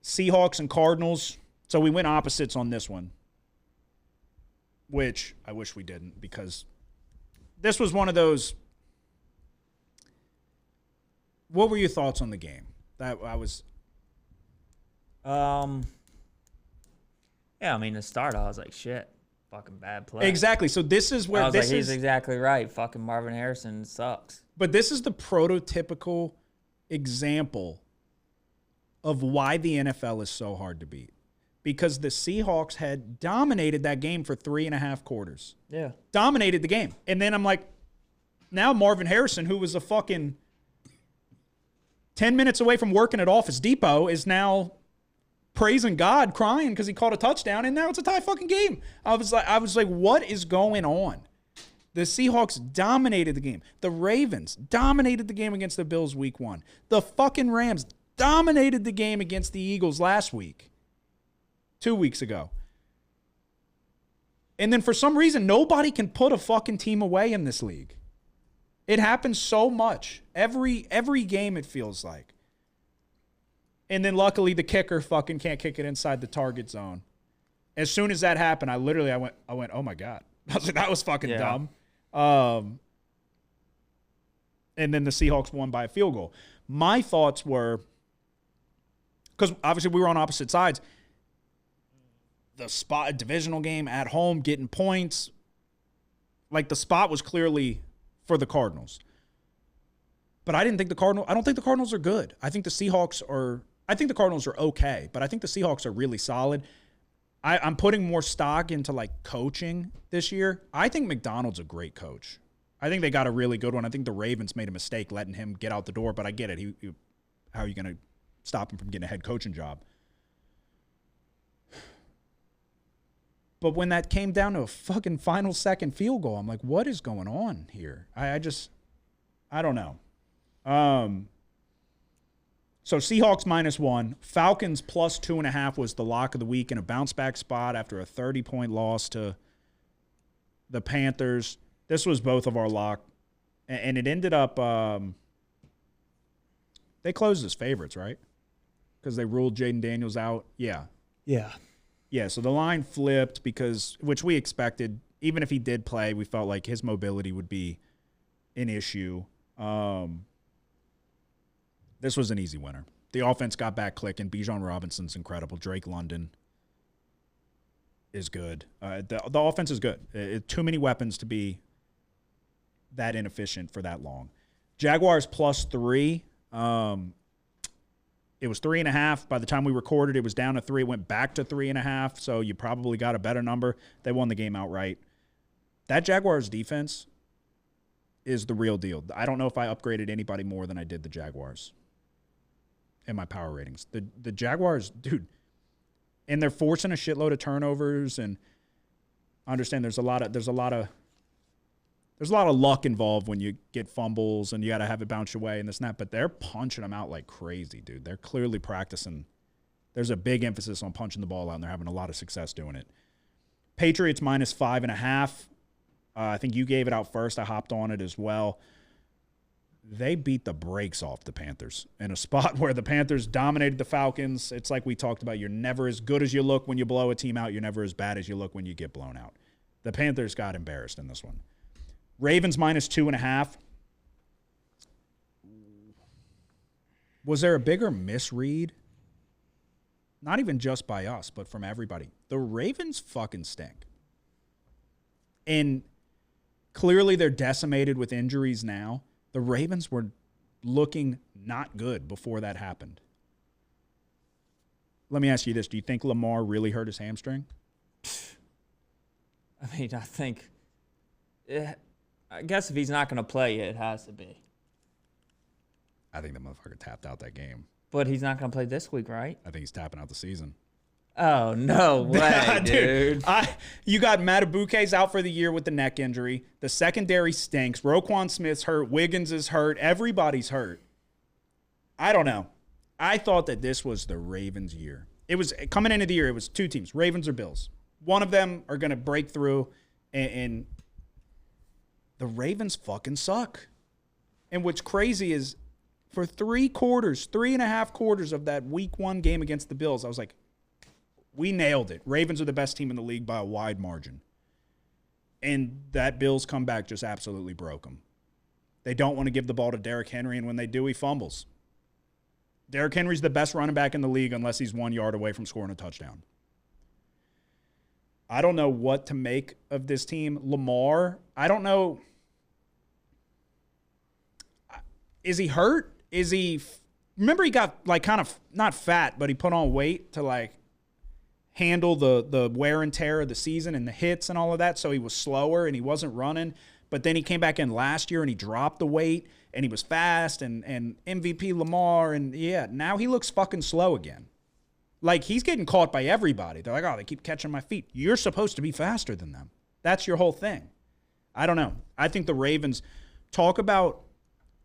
Seahawks and Cardinals. So we went opposites on this one, which I wish we didn't, because this was one of those. What were your thoughts on the game? That I was. Yeah, I mean, to start, I was like, shit, fucking bad play. Exactly. So this is where I was like, he's exactly right. Fucking Marvin Harrison sucks. But this is the prototypical example of why the NFL is so hard to beat. Because the Seahawks had dominated that game for 3.5 quarters. Yeah. Dominated the game. And then I'm like, now Marvin Harrison, who was a fucking 10 minutes away from working at Office Depot, is now praising God, crying because he caught a touchdown, and now it's a tie fucking game. I was like, what is going on? The Seahawks dominated the game. The Ravens dominated the game against the Bills week 1. The fucking Rams dominated the game against the Eagles last week. 2 weeks ago. And then for some reason, nobody can put a fucking team away in this league. It happens so much. Every game, it feels like. And then luckily the kicker fucking can't kick it inside the target zone. As soon as that happened, I went, oh my God. I was like, that was fucking dumb. And then the Seahawks won by a field goal. My thoughts were, because obviously we were on opposite sides, the spot divisional game at home, getting points, like the spot was clearly for the Cardinals. But I don't think the Cardinals are good. I think the Cardinals are okay, but I think the Seahawks are really solid. I'm putting more stock into like coaching this year. I think McDonald's a great coach. I think they got a really good one. I think the Ravens made a mistake letting him get out the door, but I get it. How are you going to stop him from getting a head coaching job? But when that came down to a fucking final second field goal, I'm like, what is going on here? I don't know. So Seahawks -1, Falcons +2.5 was the lock of the week in a bounce back spot after a 30-point loss to the Panthers. This was both of our lock, and it ended up they closed as favorites, right? Because they ruled Jaden Daniels out. Yeah. Yeah, so the line flipped which we expected. Even if he did play, we felt like his mobility would be an issue. This was an easy winner. The offense got back clicking. Bijan Robinson's incredible. Drake London is good. The offense is good. Too many weapons to be that inefficient for that long. Jaguars +3. It was 3.5. By the time we recorded, it was down to 3. It went back to 3.5. So you probably got a better number. They won the game outright. That Jaguars defense is the real deal. I don't know if I upgraded anybody more than I did the Jaguars in my power ratings. The Jaguars, dude, and they're forcing a shitload of turnovers. And I understand there's a lot of luck involved when you get fumbles and you got to have it bounce your way and this and that, but they're punching them out like crazy, dude. They're clearly practicing. There's a big emphasis on punching the ball out, and they're having a lot of success doing it. Patriots -5.5. I think you gave it out first. I hopped on it as well. They beat the brakes off the Panthers in a spot where the Panthers dominated the Falcons. It's like we talked about. You're never as good as you look when you blow a team out. You're never as bad as you look when you get blown out. The Panthers got embarrassed in this one. Ravens -2.5. Was there a bigger misread? Not even just by us, but from everybody. The Ravens fucking stink. And clearly they're decimated with injuries now. The Ravens were looking not good before that happened. Let me ask you this. Do you think Lamar really hurt his hamstring? I mean, I think, I guess if he's not going to play, it has to be. I think the motherfucker tapped out that game. But he's not going to play this week, right? I think he's tapping out the season. Oh, no way, dude. You got Matabuke's out for the year with the neck injury. The secondary stinks. Roquan Smith's hurt. Wiggins is hurt. Everybody's hurt. I don't know. I thought that this was the Ravens' year. It was coming into the year, it was two teams, Ravens or Bills. One of them are going to break through, and the Ravens fucking suck. And what's crazy is for 3.5 quarters of that week 1 game against the Bills, I was like, we nailed it. Ravens are the best team in the league by a wide margin. And that Bills comeback just absolutely broke them. They don't want to give the ball to Derrick Henry, and when they do, he fumbles. Derrick Henry's the best running back in the league unless he's 1 yard away from scoring a touchdown. I don't know what to make of this team. Lamar, I don't know. Is he hurt? Is he – remember he got like kind of not fat, but he put on weight to like handle the wear and tear of the season and the hits and all of that, so he was slower and he wasn't running. But then he came back in last year and he dropped the weight and he was fast and MVP Lamar, and yeah, now he looks fucking slow again. Like, he's getting caught by everybody. They're like, oh, they keep catching my feet. You're supposed to be faster than them. That's your whole thing. I don't know. I think the Ravens talk about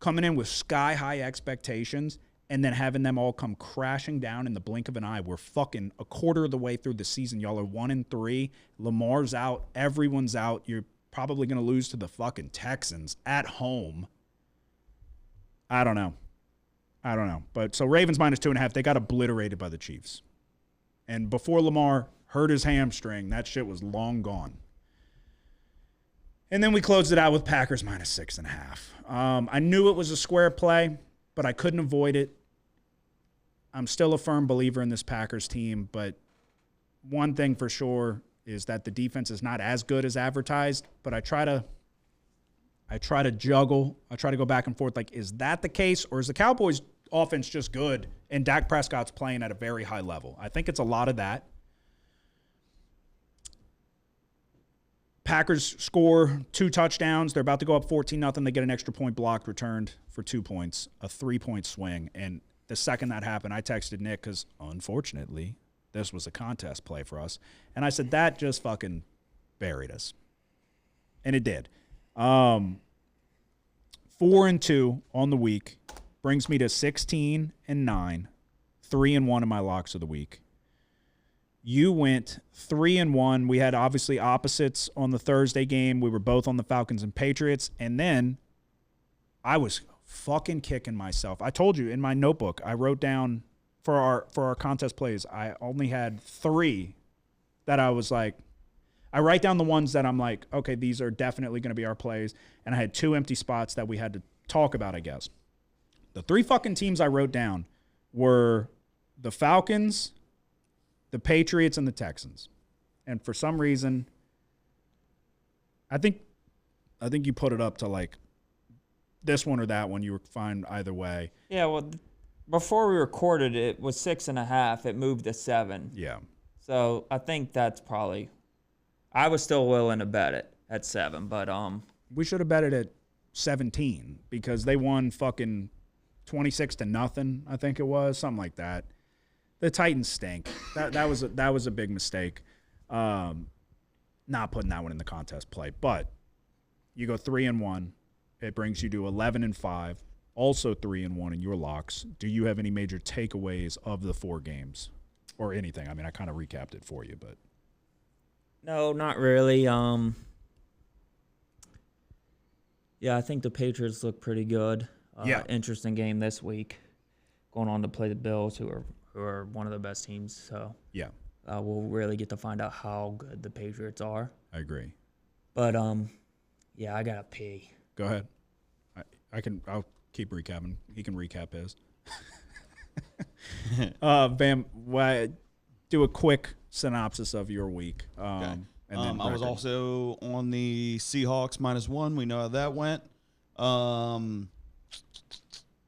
coming in with sky-high expectations and then having them all come crashing down in the blink of an eye. We're fucking a quarter of the way through the season. Y'all are 1-3. Lamar's out. Everyone's out. You're probably going to lose to the fucking Texans at home. I don't know. But so Ravens -2.5. They got obliterated by the Chiefs. And before Lamar hurt his hamstring, that shit was long gone. And then we closed it out with Packers -6.5. I knew it was a square play, but I couldn't avoid it. I'm still a firm believer in this Packers team, but one thing for sure is that the defense is not as good as advertised, but I try to juggle. I try to go back and forth. Like, is that the case, or is the Cowboys' offense just good and Dak Prescott's playing at a very high level? I think it's a lot of that. Packers score 2 touchdowns. They're about to go up 14-0. They get an extra point blocked, returned for 2 points, a 3-point swing. And the second that happened, I texted Nick because, unfortunately, this was a contest play for us. And I said, that just fucking buried us. And it did. 4-2 on the week brings me to 16-9, 3-1 in my locks of the week. You went 3-1. We had obviously opposites on the Thursday game. We were both on the Falcons and Patriots. And then I was fucking kicking myself. I told you in my notebook, I wrote down for our contest plays, I only had 3 that I was like, I write down the ones that I'm like, okay, these are definitely going to be our plays. And I had 2 empty spots that we had to talk about, I guess. The 3 fucking teams I wrote down were the Falcons, the Patriots, and the Texans. And for some reason, I think you put it up to like this one or that one. You were fine either way. Yeah, well, before we recorded it was 6.5. It moved to 7. Yeah. So I think that's probably. I was still willing to bet it at 7, but we should have bet it at 17 because they won fucking 26-0. I think it was something like that. The Titans stink. That was a big mistake. Not putting that one in the contest play, but you go 3-1. It brings you to 11-5. Also 3-1 in your locks. Do you have any major takeaways of the 4 games or anything? I mean, I kind of recapped it for you, but. No, not really. Yeah, I think the Patriots look pretty good. Yeah. Interesting game this week. Going on to play the Bills, who are one of the best teams. So yeah, we'll really get to find out how good the Patriots are. I agree. But yeah, I gotta pee. Go ahead. I'll keep recapping. He can recap his. Bam, do a quick synopsis of your week. Okay. And then I was also on the Seahawks -1. We know how that went.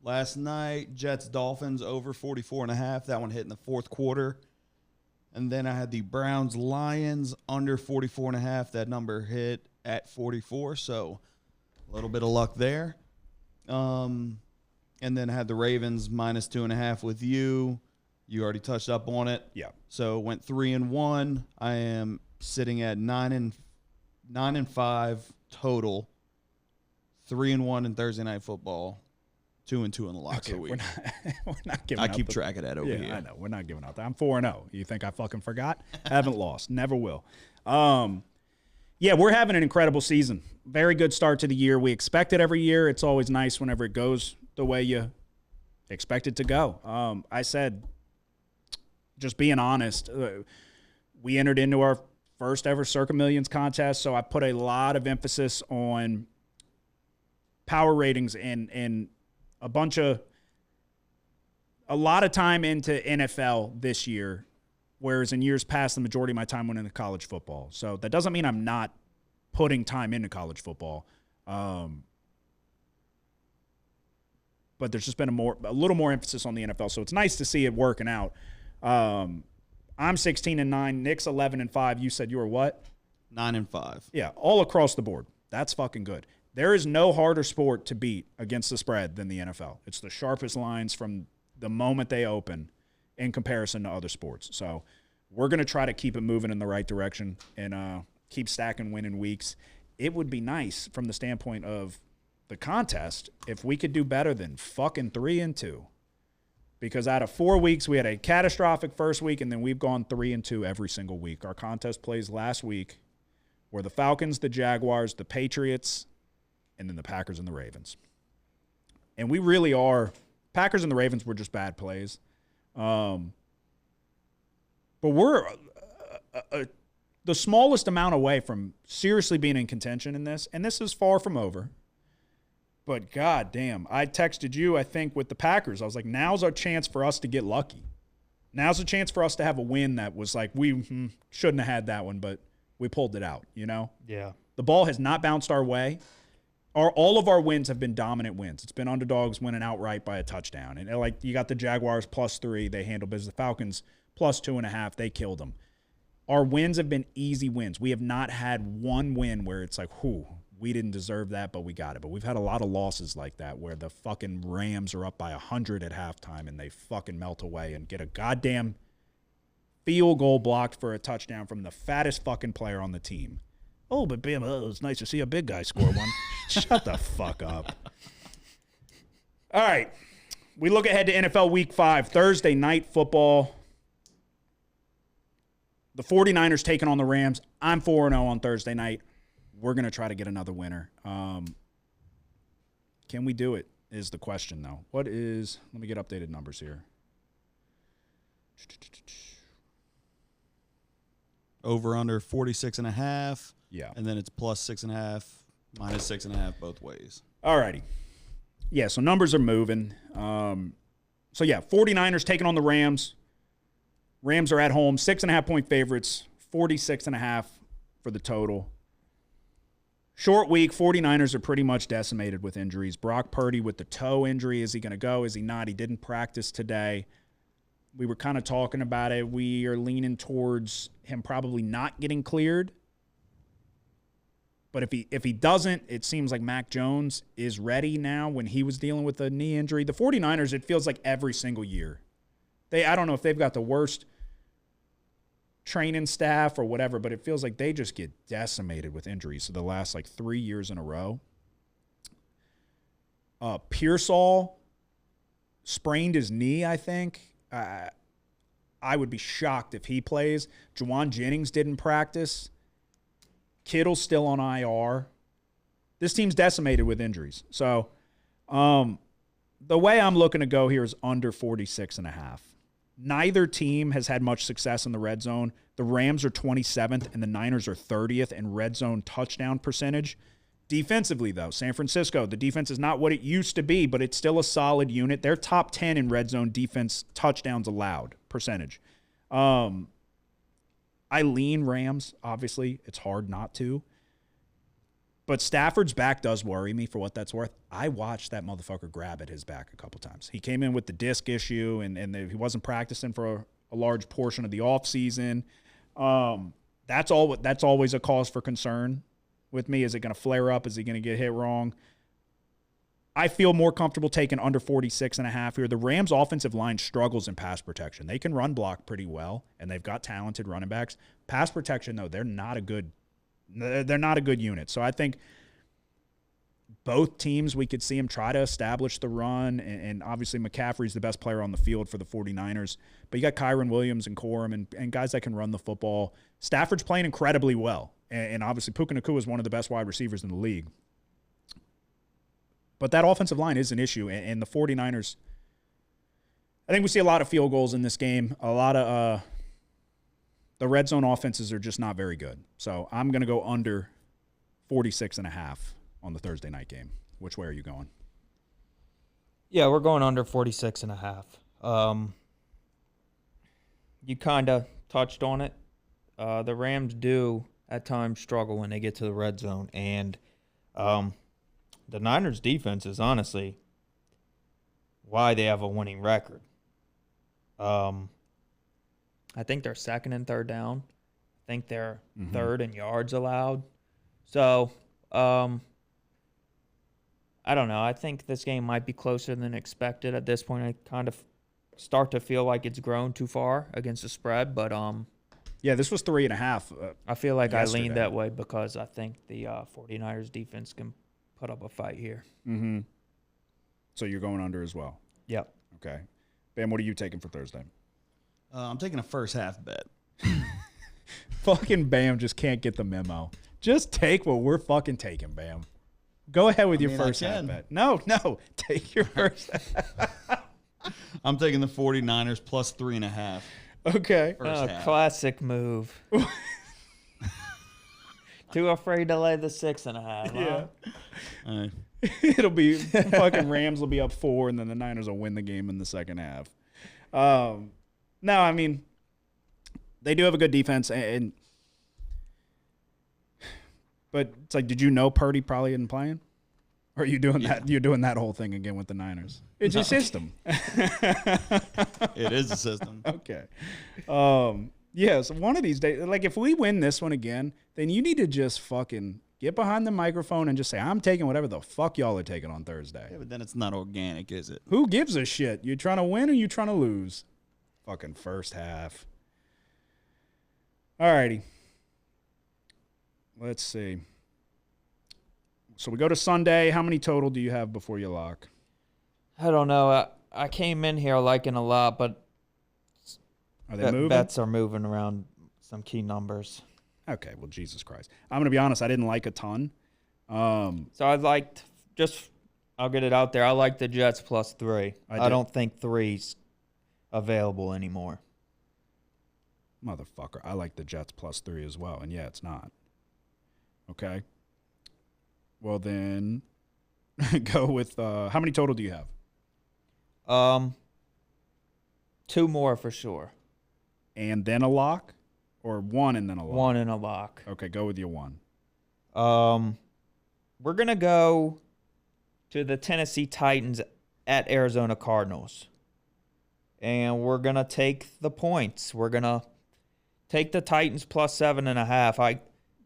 Last night, Jets-Dolphins over 44.5. That one hit in the fourth quarter. And then I had the Browns Lions under 44.5. That number hit at 44, so a little bit of luck there. And then I had the Ravens minus 2.5 with you. You already touched up on it. Yeah. So went 3-1. I am sitting at 9-5 total. 3-1 in Thursday Night Football. 2-2 in the locks of the week. We're not giving I up keep track of that over here. I know. We're not giving up. I'm 4-0. You think I fucking forgot? Haven't lost. Never will. Yeah, we're having an incredible season. Very good start to the year. We expect it every year. It's always nice whenever it goes the way you expect it to go. I said, just being honest, we entered into our first ever Circa Millions contest, so I put a lot of emphasis on power ratings and a lot of time into NFL this year, whereas in years past, the majority of my time went into college football. So that doesn't mean I'm not putting time into college football. But there's just been a little more emphasis on the NFL. So it's nice to see it working out. I'm 16-9. Nick's 11-5. You said you were what? 9-5. Yeah, all across the board. That's fucking good. There is no harder sport to beat against the spread than the NFL. It's the sharpest lines from the moment they open in comparison to other sports. So we're going to try to keep it moving in the right direction and keep stacking winning weeks. It would be nice from the standpoint of the contest if we could do better than fucking 3-2. Because out of 4 weeks, we had a catastrophic first week, and then we've gone 3-2 every single week. Our contest plays last week were the Falcons, the Jaguars, the Patriots, and then the Packers and the Ravens. And we really are – Packers and the Ravens were just bad plays. But we're the smallest amount away from seriously being in contention in this, and this is far from over. But God damn, I texted you, I think, with the Packers. I was like, now's our chance for us to get lucky. Now's a chance for us to have a win that was like, we shouldn't have had that one, but we pulled it out, you know? Yeah. The ball has not bounced our way. All of our wins have been dominant wins. It's been underdogs winning outright by a touchdown. And like you got the Jaguars +3, they handle business. The Falcons +2.5, they killed them. Our wins have been easy wins. We have not had one win where it's like, whew, we didn't deserve that, but we got it. But we've had a lot of losses like that where the fucking Rams are up by 100 at halftime and they fucking melt away and get a goddamn field goal blocked for a touchdown from the fattest fucking player on the team. Oh, but Bam, it's nice to see a big guy score one. Shut the fuck up. All right. We look ahead to NFL Week 5, Thursday Night Football. The 49ers taking on the Rams. I'm 4-0 on Thursday night. We're going to try to get another winner. Can we do it is the question, though. Let me get updated numbers here. Over under 46.5. Yeah. And then it's +6.5, -6.5 both ways. All righty. Yeah, so numbers are moving. 49ers taking on the Rams. Rams are at home, 6.5-point favorites, 46.5 for the total. Short week, 49ers are pretty much decimated with injuries. Brock Purdy with the toe injury. Is he going to go? Is he not? He didn't practice today. We were kind of talking about it. We are leaning towards him probably not getting cleared. But if he doesn't, it seems like Mac Jones is ready now when he was dealing with a knee injury. The 49ers, it feels like every single year. I don't know if they've got the worst training staff or whatever, but it feels like they just get decimated with injuries. So the last 3 years in a row. Pearsall sprained his knee, I think. I would be shocked if he plays. Juwan Jennings didn't practice. Kittle's still on IR. This team's decimated with injuries. So the way I'm looking to go here is under 46.5. Neither team has had much success in the red zone. The Rams are 27th and the Niners are 30th in red zone touchdown percentage. Defensively, though, San Francisco, the defense is not what it used to be, but it's still a solid unit. They're top 10 in red zone defense touchdowns allowed percentage. I lean Rams, obviously. It's hard not to. But Stafford's back does worry me for what that's worth. I watched that motherfucker grab at his back a couple times. He came in with the disc issue, and he wasn't practicing for a large portion of the offseason. That's always a cause for concern with me. Is it going to flare up? Is he going to get hit wrong? I feel more comfortable taking under 46.5 here. The Rams' offensive line struggles in pass protection. They can run block pretty well, and they've got talented running backs. Pass protection, though, they're not a good unit. So I think both teams, we could see them try to establish the run, and obviously McCaffrey's the best player on the field for the 49ers. But you got Kyron Williams and Corum and guys that can run the football. Stafford's playing incredibly well, and obviously Puka Nacua is one of the best wide receivers in the league. But that offensive line is an issue, and the 49ers, I think we see a lot of field goals in this game. A lot of the red zone offenses are just not very good. So I'm going to go under 46.5 on the Thursday night game. Which way are you going? Yeah, we're going under 46.5. You kind of touched on it. The Rams do at times struggle when they get to the red zone, and the Niners' defense is honestly why they have a winning record. I think they're second and third down. I think they're third in yards allowed. So, I don't know. I think this game might be closer than expected at this point. I kind of start to feel like it's grown too far against the spread, but yeah, this was 3.5. I feel like yesterday. I lean that way because I think the 49ers defense can put up a fight here. Mm-hmm. So you're going under as well? Yep. Okay. Bam, what are you taking for Thursday? I'm taking a first half bet. Fucking Bam just can't get the memo. Just take what we're fucking taking, Bam. Go ahead with your first half bet. No, take your first half. I'm taking the 49ers plus 3.5. Okay. First half. Classic move. Too afraid to lay the 6.5. Huh? Yeah. It'll be fucking Rams will be up 4, and then the Niners will win the game in the second half. No, I mean, they do have a good defense, but it's like, did you know Purdy probably isn't playing? Or are you doing that? You're doing that whole thing again with the Niners. It's a system. It is a system. Okay. Yeah, so one of these days, like if we win this one again, then you need to just fucking get behind the microphone and just say, I'm taking whatever the fuck y'all are taking on Thursday. Yeah, but then it's not organic, is it? Who gives a shit? You trying to win or you trying to lose? Fucking first half. All righty. Let's see. So we go to Sunday. How many total do you have before you lock? I don't know. I came in here liking a lot, but Are they moving? bets are moving around some key numbers. Okay, well, Jesus Christ. I'm going to be honest. I didn't like a ton. So I liked I'll get it out there. I like the Jets plus 3. I don't think 3's available anymore. Motherfucker. I like the Jets plus 3 as well. And yeah, it's not. Okay. Well, then go with how many total do you have? 2 more for sure. And then a lock? Or 1 and then a lock? 1 and a lock. Okay, go with your 1. We're going to go to the Tennessee Titans at Arizona Cardinals. And we're going to take the points. We're going to take the Titans plus 7.5.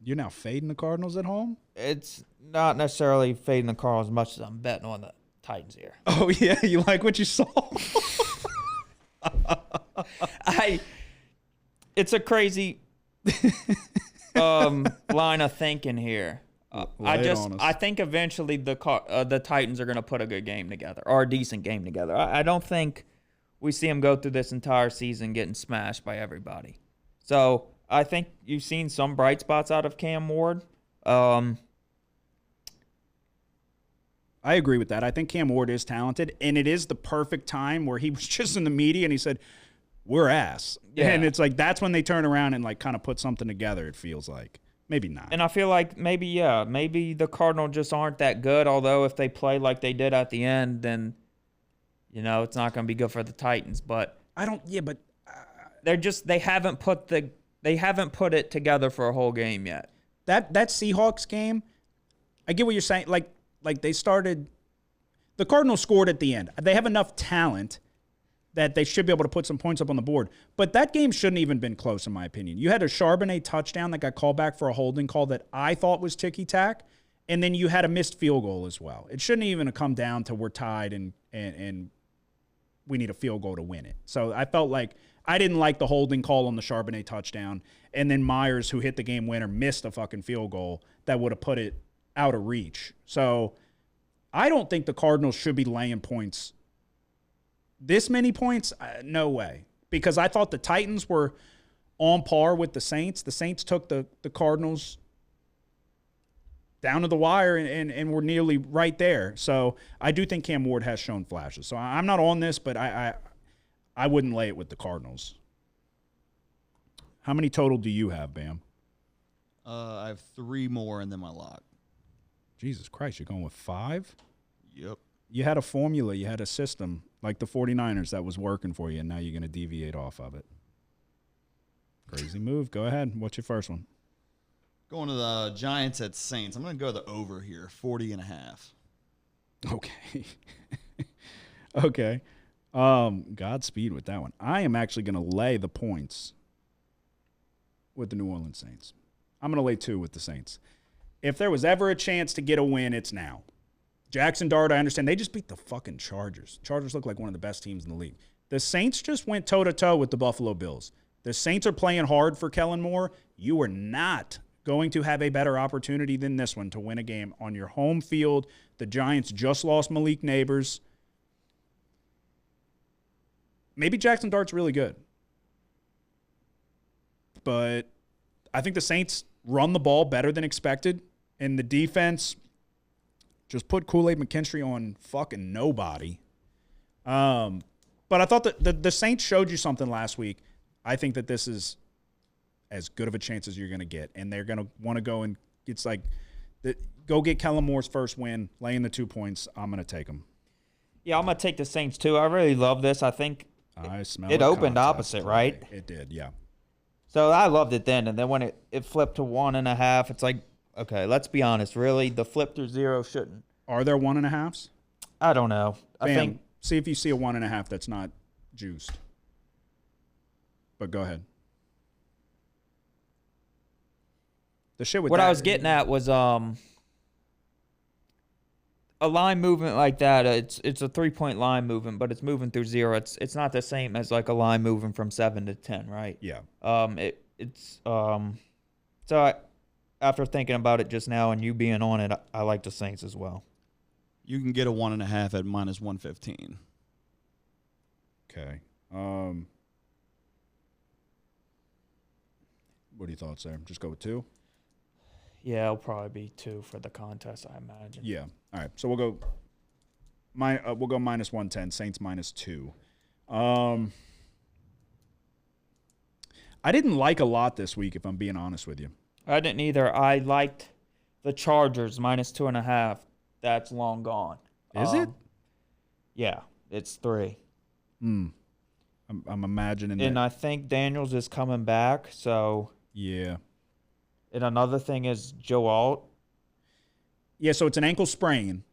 You're now fading the Cardinals at home? It's not necessarily fading the Cardinals as much as I'm betting on the Titans here. Oh, yeah? You like what you saw? It's a crazy line of thinking here. I think eventually the Titans are going to put a good game together or a decent game together. I don't think we see them go through this entire season getting smashed by everybody. So I think you've seen some bright spots out of Cam Ward. I agree with that. I think Cam Ward is talented, and it is the perfect time where he was just in the media and he said, we're ass. Yeah. And it's like that's when they turn around and like kind of put something together, it feels like. Maybe not. And I feel like maybe the Cardinals just aren't that good, although if they play like they did at the end, then, it's not going to be good for the Titans. But they haven't put it together for a whole game yet. That Seahawks game, I get what you're saying. Like they started, the Cardinals scored at the end. They have enough talent that they should be able to put some points up on the board. But that game shouldn't even been close, in my opinion. You had a Charbonnet touchdown that got called back for a holding call that I thought was ticky-tack, and then you had a missed field goal as well. It shouldn't even have come down to we're tied and we need a field goal to win it. So I felt like I didn't like the holding call on the Charbonnet touchdown, and then Myers, who hit the game winner, missed a fucking field goal that would have put it out of reach. So I don't think the Cardinals should be laying points. This many points? No way. Because I thought the Titans were on par with the Saints. The Saints took the Cardinals down to the wire and were nearly right there. So I do think Cam Ward has shown flashes. So I'm not on this, but I wouldn't lay it with the Cardinals. How many total do you have, Bam? I have 3 more and then my lock. Jesus Christ, you're going with 5? Yep. You had a formula, you had a system like the 49ers that was working for you, and now you're going to deviate off of it. Crazy move. Go ahead. What's your first one? Going to the Giants at Saints. I'm going to go the over here, 40.5. Okay. Okay. Godspeed with that one. I am actually going to lay the points with the New Orleans Saints. I'm going to lay 2 with the Saints. If there was ever a chance to get a win, it's now. Jackson Dart, I understand. They just beat the fucking Chargers. Chargers look like one of the best teams in the league. The Saints just went toe-to-toe with the Buffalo Bills. The Saints are playing hard for Kellen Moore. You are not going to have a better opportunity than this one to win a game on your home field. The Giants just lost Malik Neighbors. Maybe Jackson Dart's really good. But I think the Saints run the ball better than expected. And the defense just put Kool-Aid McKinstry on fucking nobody. But I thought that the Saints showed you something last week. I think that this is as good of a chance as you're going to get. And they're going to want to go and it's like, go get Kellen Moore's first win, laying the 2 points. I'm going to take them. Yeah, I'm going to take the Saints too. I really love this. I think it opened opposite, right? It did, yeah. So I loved it then. And then when it flipped to 1.5, it's like, okay, let's be honest. Really, the flip through 0 shouldn't. Are there 1.5s? I don't know. I think. See if you see a 1.5 that's not juiced. But go ahead. The shit with what that, I was getting at was a line movement like that. It's a 3-point line movement, but it's moving through 0. It's not the same as like a line moving from 7 to 10, right? Yeah. So after thinking about it just now and you being on it, I like the Saints as well. You can get a 1.5 at -115. Okay. What are your thoughts there? Just go with 2? Yeah, it'll probably be 2 for the contest, I imagine. Yeah. All right. So we'll go -110. Saints -2. I didn't like a lot this week, if I'm being honest with you. I didn't either. I liked the Chargers -2.5. That's long gone. Is it? Yeah, it's 3. I'm imagining And that. I think Daniels is coming back. So Yeah. and another thing is Joe Alt. Yeah. So it's an ankle sprain.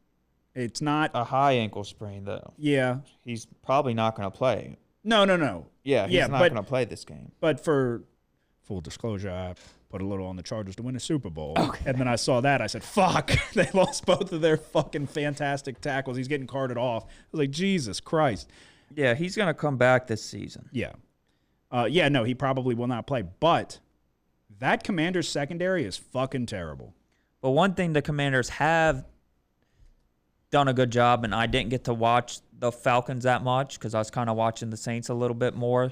It's not A high ankle sprain though. Yeah. He's probably not going to play. No. Yeah, he's not going to play this game. But for full disclosure, I put a little on the Chargers to win a Super Bowl. Okay. And then I saw that. I said, fuck. They lost both of their fucking fantastic tackles. He's getting carted off. I was like, Jesus Christ. Yeah, he's going to come back this season. Yeah. No, he probably will not play. But that Commanders secondary is fucking terrible. But one thing the Commanders have done a good job, and I didn't get to watch the Falcons that much because I was kind of watching the Saints a little bit more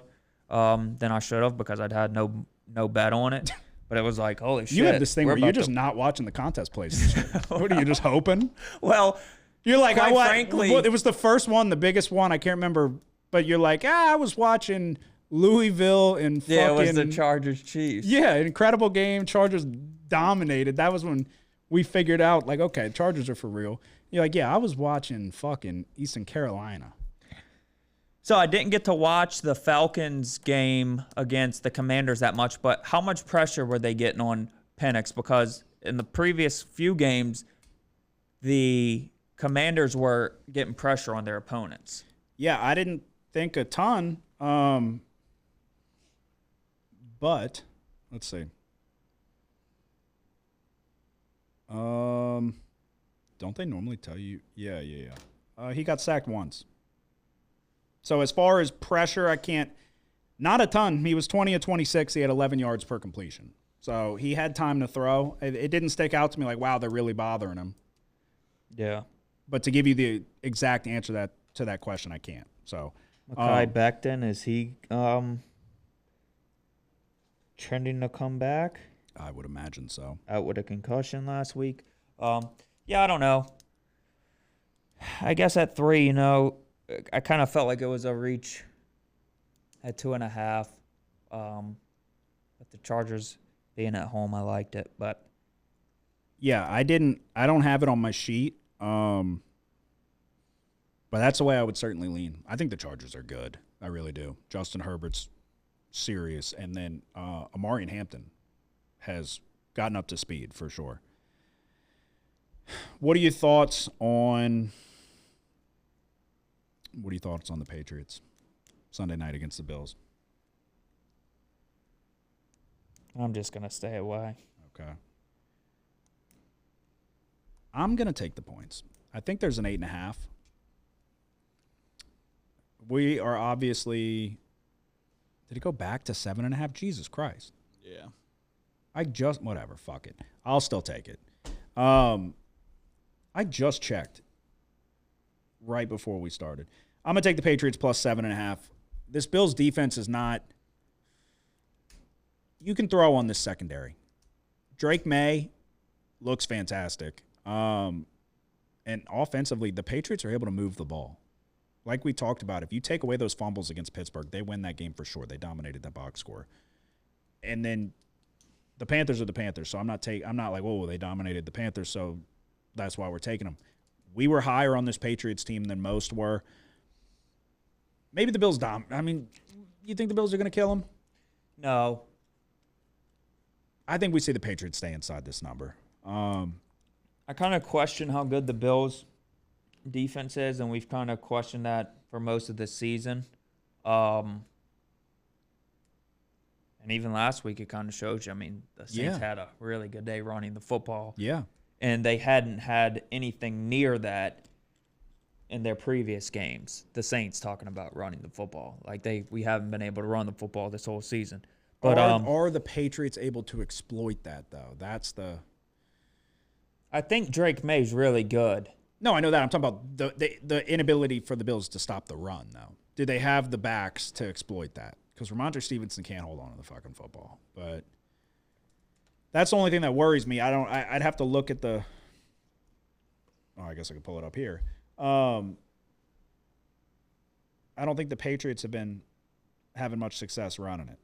than I should have because I'd had no bet on it. But it was like, holy shit. You have this thing where you're just not watching the contest plays. What are you just hoping? Well, you're like, frankly, it was the first one, the biggest one. I can't remember. But you're like, I was watching Louisville and fucking. Yeah, it was the Chargers Chiefs. Yeah, incredible game. Chargers dominated. That was when we figured out, like, okay, Chargers are for real. You're like, yeah, I was watching fucking Eastern Carolina. So I didn't get to watch the Falcons game against the Commanders that much, but how much pressure were they getting on Penix? Because in the previous few games, the Commanders were getting pressure on their opponents. Yeah, I didn't think a ton. But let's see. Don't they normally tell you? Yeah. He got sacked once. So as far as pressure, I can't. Not a ton. He was 20 of 26. He had 11 yards per completion. So he had time to throw. It didn't stick out to me like, wow, they're really bothering him. Yeah. But to give you the exact answer to that question, I can't. So Mekhi Becton, is he trending to come back? I would imagine so. Out with a concussion last week. Yeah, I don't know. I guess at 3, I kind of felt like it was a reach at 2.5. But the Chargers being at home, I liked it. But yeah, I don't have it on my sheet. But that's the way I would certainly lean. I think the Chargers are good. I really do. Justin Herbert's serious. And then Amari Hampton has gotten up to speed for sure. What are your thoughts on the Patriots Sunday night against the Bills? I'm just going to stay away. Okay. I'm going to take the points. I think there's an 8.5. We are obviously – did it go back to 7.5? Jesus Christ. Yeah. Whatever, fuck it. I'll still take it. I just checked right before we started. I'm going to take the Patriots plus 7.5. This Bills defense is not – you can throw on this secondary. Drake May looks fantastic. And offensively, the Patriots are able to move the ball. Like we talked about, if you take away those fumbles against Pittsburgh, they win that game for sure. They dominated that box score. And then the Panthers are the Panthers, so I'm not like, whoa, they dominated the Panthers, so that's why we're taking them. We were higher on this Patriots team than most were. Maybe the Bills you think the Bills are going to kill them? No. I think we see the Patriots stay inside this number. I kind of question how good the Bills' defense is, and we've kind of questioned that for most of the season. And even last week, it kind of shows you. I mean, the Saints had a really good day running the football. Yeah. And they hadn't had anything near that in their previous games. The Saints talking about running the football. Like, we haven't been able to run the football this whole season. But are the Patriots able to exploit that, though? That's the... I think Drake May's really good. No, I know that. I'm talking about the inability for the Bills to stop the run, though. Do they have the backs to exploit that? Because Ramondre Stevenson can't hold on to the fucking football. But that's the only thing that worries me. I'd have to look at the... Oh, I guess I could pull it up here. I don't think the Patriots have been having much success running it.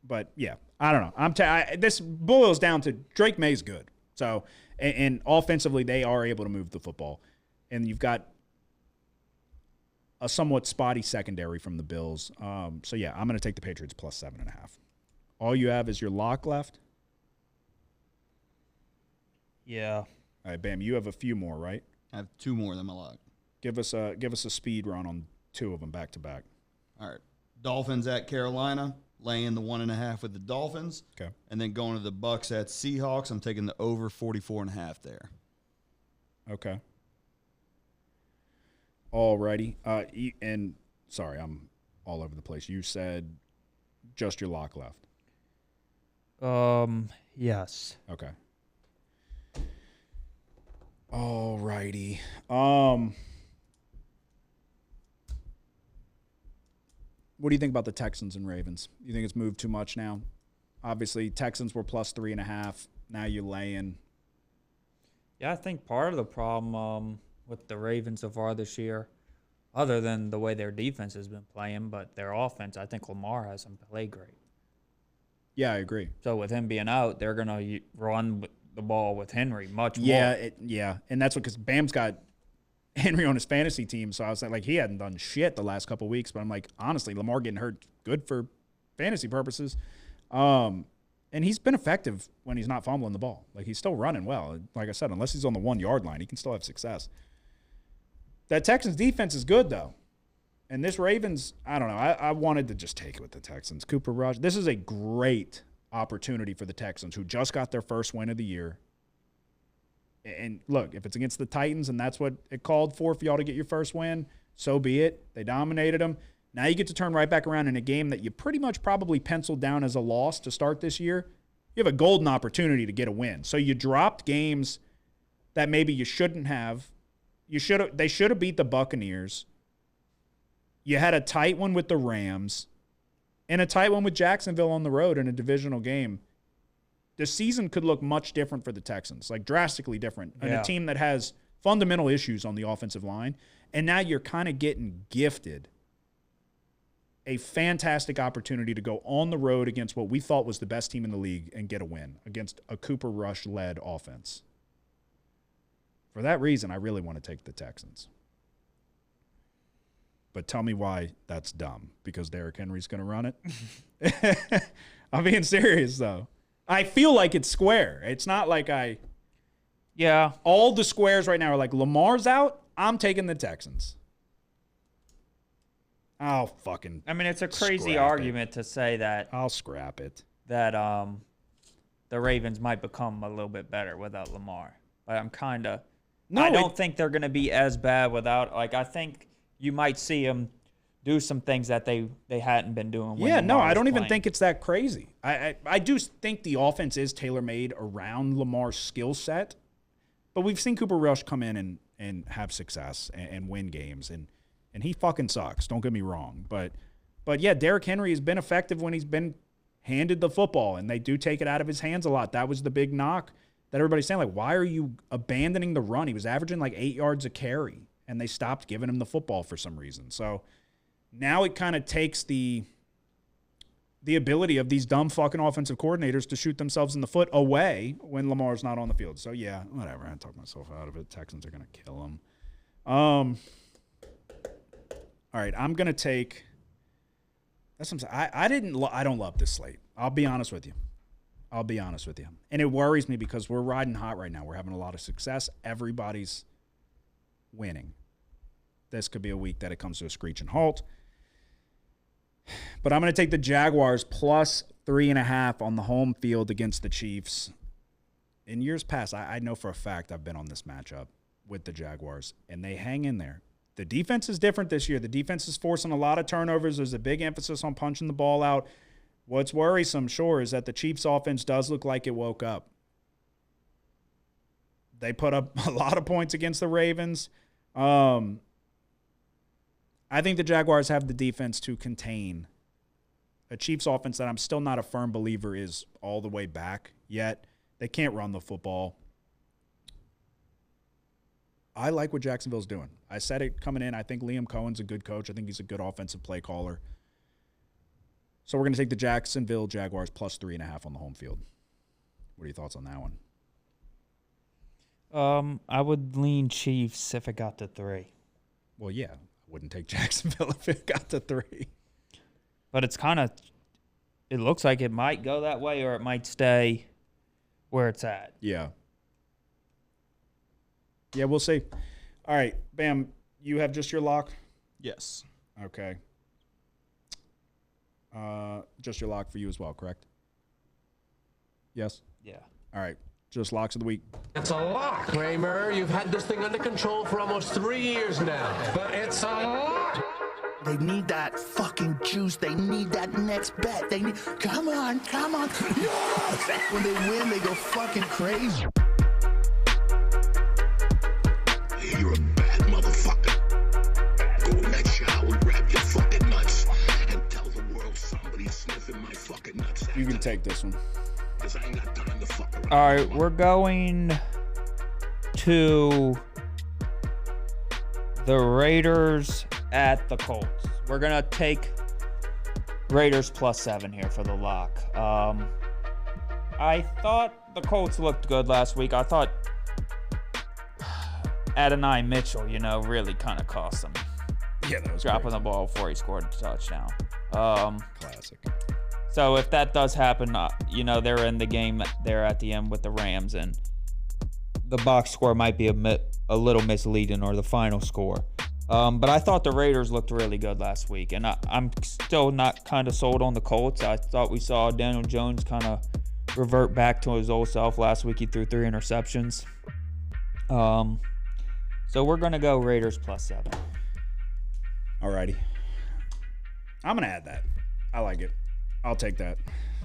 But, yeah, I don't know. This boils down to Drake May's good. So, and offensively, they are able to move the football. And you've got a somewhat spotty secondary from the Bills. So, yeah, I'm going to take the Patriots plus 7.5. All you have is your lock left? Yeah. All right, Bam, you have a few more, right? I have 2 more than my lock. Give us a speed run on 2 of them back to back. All right. Dolphins at Carolina. Laying the 1.5 with the Dolphins. Okay. And then going to the Bucks at Seahawks. I'm taking the over 44.5 there. Okay. All righty. And sorry, I'm all over the place. You said just your lock left. Yes. Okay. All righty. What do you think about the Texans and Ravens? You think it's moved too much now? Obviously, Texans were plus 3.5. Now you're laying. Yeah, I think part of the problem with the Ravens so far this year, other than the way their defense has been playing, but their offense, I think Lamar hasn't played great. Yeah, I agree. So with him being out, they're going to run the ball with Henry much more. Yeah, and that's because Bam's got Henry on his fantasy team, so I was like, he hadn't done shit the last couple of weeks, but I'm like, honestly, Lamar getting hurt, good for fantasy purposes. And he's been effective when he's not fumbling the ball. Like, he's still running well. Like I said, unless he's on the 1 yard line, he can still have success. That Texans defense is good, though. And this Ravens, I don't know. I wanted to just take it with the Texans. Cooper Rush. This is a great opportunity for the Texans, who just got their first win of the year. And look, if it's against the Titans and that's what it called for y'all to get your first win, so be it. They dominated them. Now you get to turn right back around in a game that you pretty much probably penciled down as a loss to start this year. You have a golden opportunity to get a win. So you dropped games that maybe you shouldn't have. They should have beat the Buccaneers. You had a tight one with the Rams and a tight one with Jacksonville on the road in a divisional game. The season could look much different for the Texans, like drastically different. And a team that has fundamental issues on the offensive line. And now you're kind of getting gifted a fantastic opportunity to go on the road against what we thought was the best team in the league and get a win against a Cooper Rush-led offense. For that reason, I really want to take the Texans. But tell me why that's dumb, because Derrick Henry's going to run it. I'm being serious, though. I feel like it's square. It's not like Yeah. all the squares right now are like Lamar's out, I'm taking the Texans. I'll fucking I mean, it's a crazy scrap argument to say that I'll scrap it. that the Ravens might become a little bit better without Lamar. But I'm kind of I don't think they're going to be as bad without. Like, I think you might see them do some things that they hadn't been doing. When Lamar I was don't even playing. think it's that crazy. I do think the offense is tailor-made around Lamar's skill set, but we've seen Cooper Rush come in and have success and win games, and he fucking sucks. Don't get me wrong, but yeah, Derrick Henry has been effective when he's been handed the football, and they do take it out of his hands a lot. That was the big knock that everybody's saying, like, why are you abandoning the run? He was averaging like 8 yards a carry, and they stopped giving him the football for some reason. So now it kind of takes the ability of these dumb fucking offensive coordinators to shoot themselves in the foot away when Lamar's not on the field. So, yeah, whatever. I talked myself out of it. Texans are going to kill him. All right, I'm going to take – that's what I'm saying. I don't love this slate. I'll be honest with you. And it worries me because we're riding hot right now. We're having a lot of success. Everybody's winning. This could be a week that it comes to a screeching halt. But I'm going to take the Jaguars plus 3.5 on the home field against the Chiefs. In years past, I know for a fact I've been on this matchup with the Jaguars, and they hang in there. The defense is different this year. The defense is forcing a lot of turnovers. There's a big emphasis on punching the ball out. What's worrisome, sure, is that the Chiefs' offense does look like it woke up. They put up a lot of points against the Ravens. I think the Jaguars have the defense to contain a Chiefs offense that I'm still not a firm believer is all the way back yet. They can't run the football. I like what Jacksonville's doing. I said it coming in. I think Liam Cohen's a good coach. I think he's a good offensive play caller. So we're going to take the Jacksonville Jaguars plus 3.5 on the home field. What are your thoughts on that one? I would lean Chiefs if it got to 3. Well, yeah. I wouldn't take Jacksonville if it got to 3. But it's kind of – it looks like it might go that way or it might stay where it's at. Yeah. Yeah, we'll see. All right, Bam, you have just your lock? Yes. Okay. Just your lock for you as well, correct? Yes? Yeah. All right. Just locks of the week. It's a lock, Kramer. You've had this thing under control for almost 3 years now. But it's a lock. They need that fucking juice. They need that next bet. They need. Come on. Yes! When they win, they go fucking crazy. You're a bad motherfucker. Go in that shower, grab your fucking nuts, and tell the world somebody's sniffing my fucking nuts. You can take this one. 'Cause I ain't got time to fuck around. All right, we're going to the Raiders at the Colts. We're going to take Raiders plus 7 here for the lock. I thought the Colts looked good last week. I thought Adonai Mitchell, really kind of cost them. Yeah, that was dropping crazy. the ball before he scored a touchdown. Classic. So if that does happen, they're in the game there at the end with the Rams, and the box score might be a little misleading, or the final score. But I thought the Raiders looked really good last week, and I'm still not kind of sold on the Colts. I thought we saw Daniel Jones kind of revert back to his old self. Last week he threw 3 interceptions. So we're going to go Raiders +7. Alrighty. I'm going to add that. I like it. I'll take that.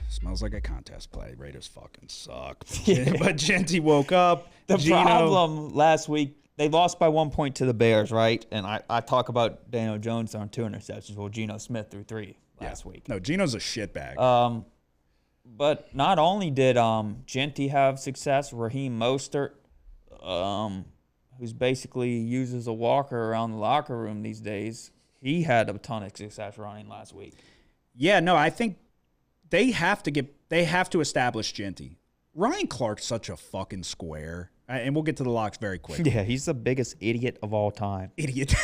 Smells like a contest play. Raiders fucking suck. Yeah. But Genty woke up. The Geno, problem last week, they lost by 1 point to the Bears, right? And I talk about Daniel Jones throwing 2 interceptions. Well, Geno Smith threw 3 last week. No, Geno's a shitbag. But not only did Genty have success, Raheem Mostert, who's basically uses a walker around the locker room these days, he had a ton of success running last week. Yeah, no, I think they have to establish Genty. Ryan Clark's such a fucking square. And we'll get to the locks very quick. Yeah, he's the biggest idiot of all time. Idiot.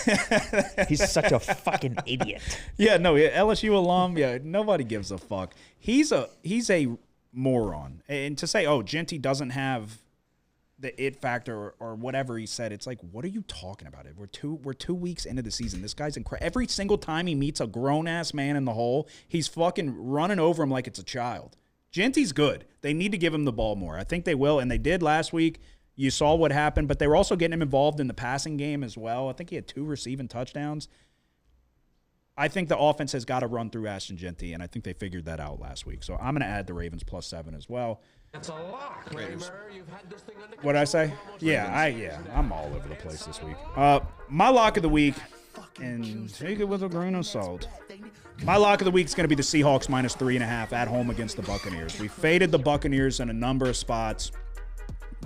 He's such a fucking idiot. Yeah, no, LSU alum, yeah, nobody gives a fuck. He's a moron. And to say, oh, Genty doesn't have the it factor or whatever he said, it's like, what are you talking about? We're 2 weeks into the season. This guy's incredible. Every single time he meets a grown-ass man in the hole, he's fucking running over him like it's a child. Genty's good. They need to give him the ball more. I think they will, and they did last week. You saw what happened, but they were also getting him involved in the passing game as well. I think he had 2 receiving touchdowns. I think the offense has got to run through Ashton Genty, and I think they figured that out last week. So I'm going to add the Ravens +7 as well. It's a lock, Kramer. You've had this thing under What'd I say? Yeah, I'm all over the place this week. My lock of the week, and take it with a grain of salt. My lock of the week is going to be the Seahawks -3.5 at home against the Buccaneers. We faded the Buccaneers in a number of spots.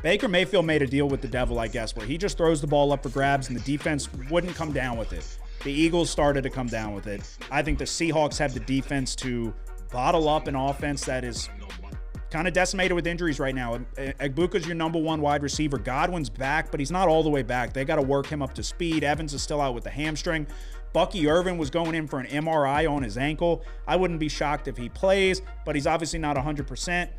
Baker Mayfield made a deal with the devil, I guess, where he just throws the ball up for grabs and the defense wouldn't come down with it. The Eagles started to come down with it. I think the Seahawks have the defense to bottle up an offense that is kind of decimated with injuries right now. Egbuka's your number 1 wide receiver. Godwin's back, but he's not all the way back. They got to work him up to speed. Evans is still out with the hamstring. Bucky Irvin was going in for an MRI on his ankle. I wouldn't be shocked if he plays, but he's obviously not 100%.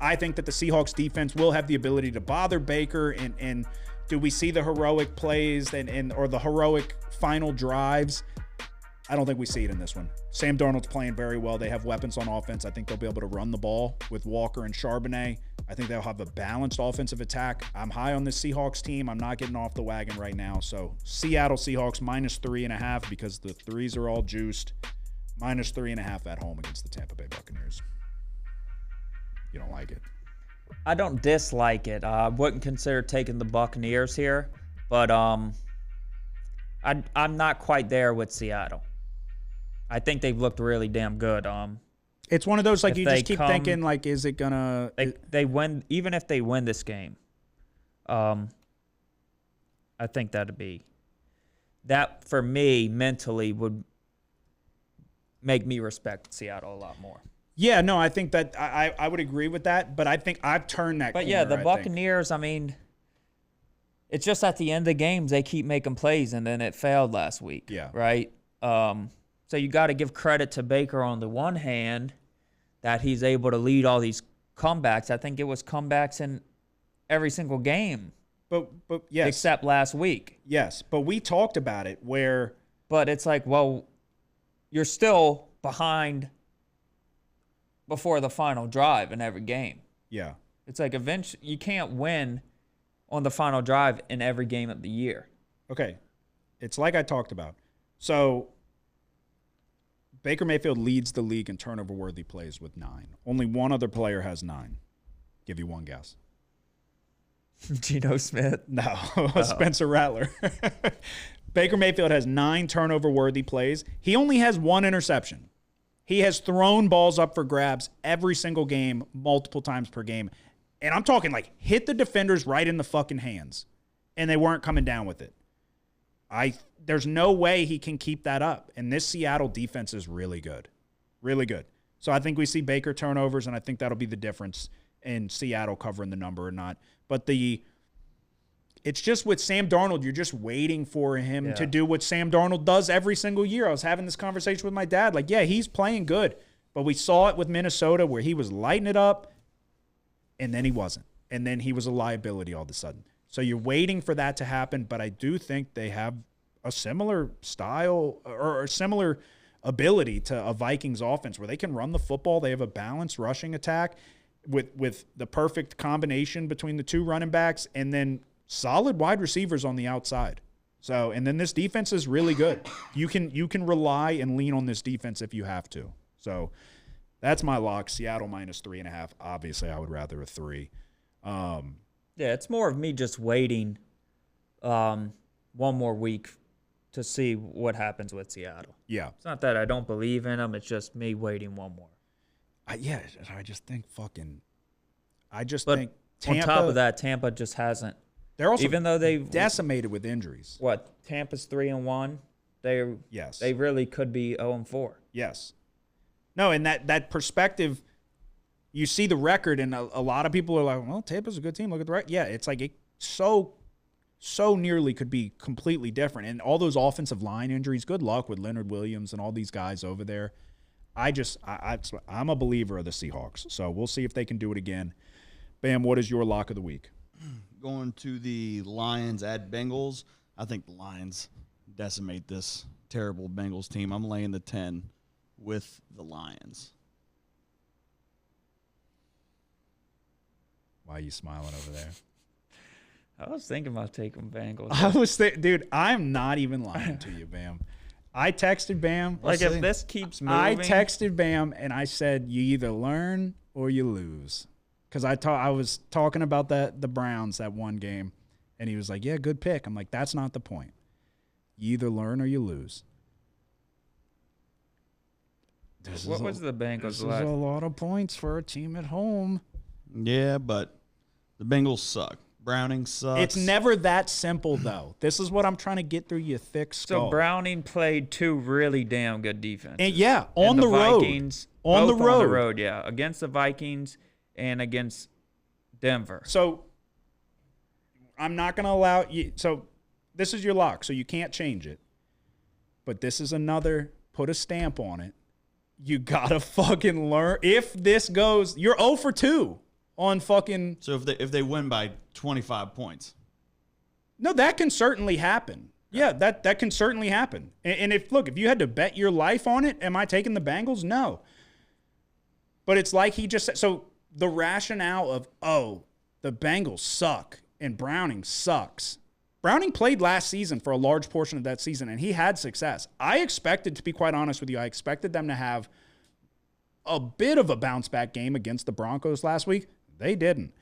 I think that the Seahawks defense will have the ability to bother Baker, and do we see the heroic plays or the heroic final drives? I don't think we see it in this one. Sam Darnold's playing very well. They have weapons on offense. I think they'll be able to run the ball with Walker and Charbonnet. I think they'll have a balanced offensive attack. I'm high on this Seahawks team. I'm not getting off the wagon right now. So Seattle Seahawks -3.5 because the threes are all juiced. -3.5 at home against the Tampa Bay Buccaneers. You don't like it? I don't dislike it. I wouldn't consider taking the Buccaneers here, but I'm not quite there with Seattle. I think they've looked really damn good. It's one of those, like, you just keep thinking, like, is it gonna? They win, even if they win this game. I think that for me mentally would make me respect Seattle a lot more. Yeah, no, I think that I would agree with that, but I think I've turned that. But yeah, the Buccaneers, I mean, it's just at the end of the games they keep making plays, and then it failed last week. Yeah. Right. So you got to give credit to Baker on the one hand that he's able to lead all these comebacks. I think it was comebacks in every single game. But yes, except last week. Yes, but we talked about it where. But it's like, well, you're still behind before the final drive in every game. Yeah. It's like eventually you can't win on the final drive in every game of the year. Okay. It's like I talked about. So Baker Mayfield leads the league in turnover-worthy plays with 9. Only one other player has 9. Give you one guess. Geno Smith? No. Spencer Rattler. Baker Mayfield has 9 turnover-worthy plays. He only has 1 interception. He has thrown balls up for grabs every single game, multiple times per game. And I'm talking like hit the defenders right in the fucking hands. And they weren't coming down with it. There's no way he can keep that up. And this Seattle defense is really good. Really good. So I think we see Baker turnovers, and I think that'll be the difference in Seattle covering the number or not. But it's just with Sam Darnold, you're just waiting for him to do what Sam Darnold does every single year. I was having this conversation with my dad. Like, yeah, he's playing good. But we saw it with Minnesota where he was lighting it up, and then he wasn't. And then he was a liability all of a sudden. So you're waiting for that to happen, but I do think they have a similar style or a similar ability to a Vikings offense where they can run the football. They have a balanced rushing attack with the perfect combination between the two running backs and then solid wide receivers on the outside. So, and then this defense is really good. You can rely and lean on this defense if you have to. So that's my lock. Seattle -3.5. Obviously, I would rather a 3. Yeah, it's more of me just waiting one more week to see what happens with Seattle. Yeah. It's not that I don't believe in them. It's just me waiting one more. I just think But Tampa, on top of that, Tampa just hasn't. they're also Even though they've decimated with injuries. Tampa's 3-1. Yes. They really could be 0-4. Yes. No, and that perspective, you see the record, and a lot of people are like, well, Tampa's a good team. Look at the record. Yeah, it's like it so nearly could be completely different. And all those offensive line injuries, good luck with Leonard Williams and all these guys over there. I'm a believer of the Seahawks, so we'll see if they can do it again. Bam, what is your lock of the week? Going to the Lions at Bengals. I think the Lions decimate this terrible Bengals team. I'm laying the 10 with the Lions. Why are you smiling over there? I was thinking about taking Bengals. I was dude, I'm not even lying to you, Bam. I texted Bam. If this keeps moving. I texted Bam and I said, you either learn or you lose. Because I was talking about the Browns that one game, and he was like, yeah, good pick. I'm like, that's not the point. You either learn or you lose. What was the Bengals This is last? a lot of points for a team at home. Yeah, but the Bengals suck. Browning sucks. It's never that simple, though. This is what I'm trying to get through your thick skull. So Browning played 2 really damn good defenses. And yeah, on the road. Vikings, On the both road. on the road, yeah. Against the Vikings and against Denver. So I'm not going to allow you. So this is your lock, so you can't change it. But this is another, put a stamp on it. You got to fucking learn. If this goes, you're 0 for 2 on fucking. So if they win by 25 points. No, that can certainly happen. Yeah, that can certainly happen. And if you had to bet your life on it, am I taking the Bengals? No. But it's like he just said. So the rationale of, the Bengals suck and Browning sucks. Browning played last season for a large portion of that season, and he had success. I expected, to be quite honest with you, I expected them to have a bit of a bounce-back game against the Broncos last week. They didn't.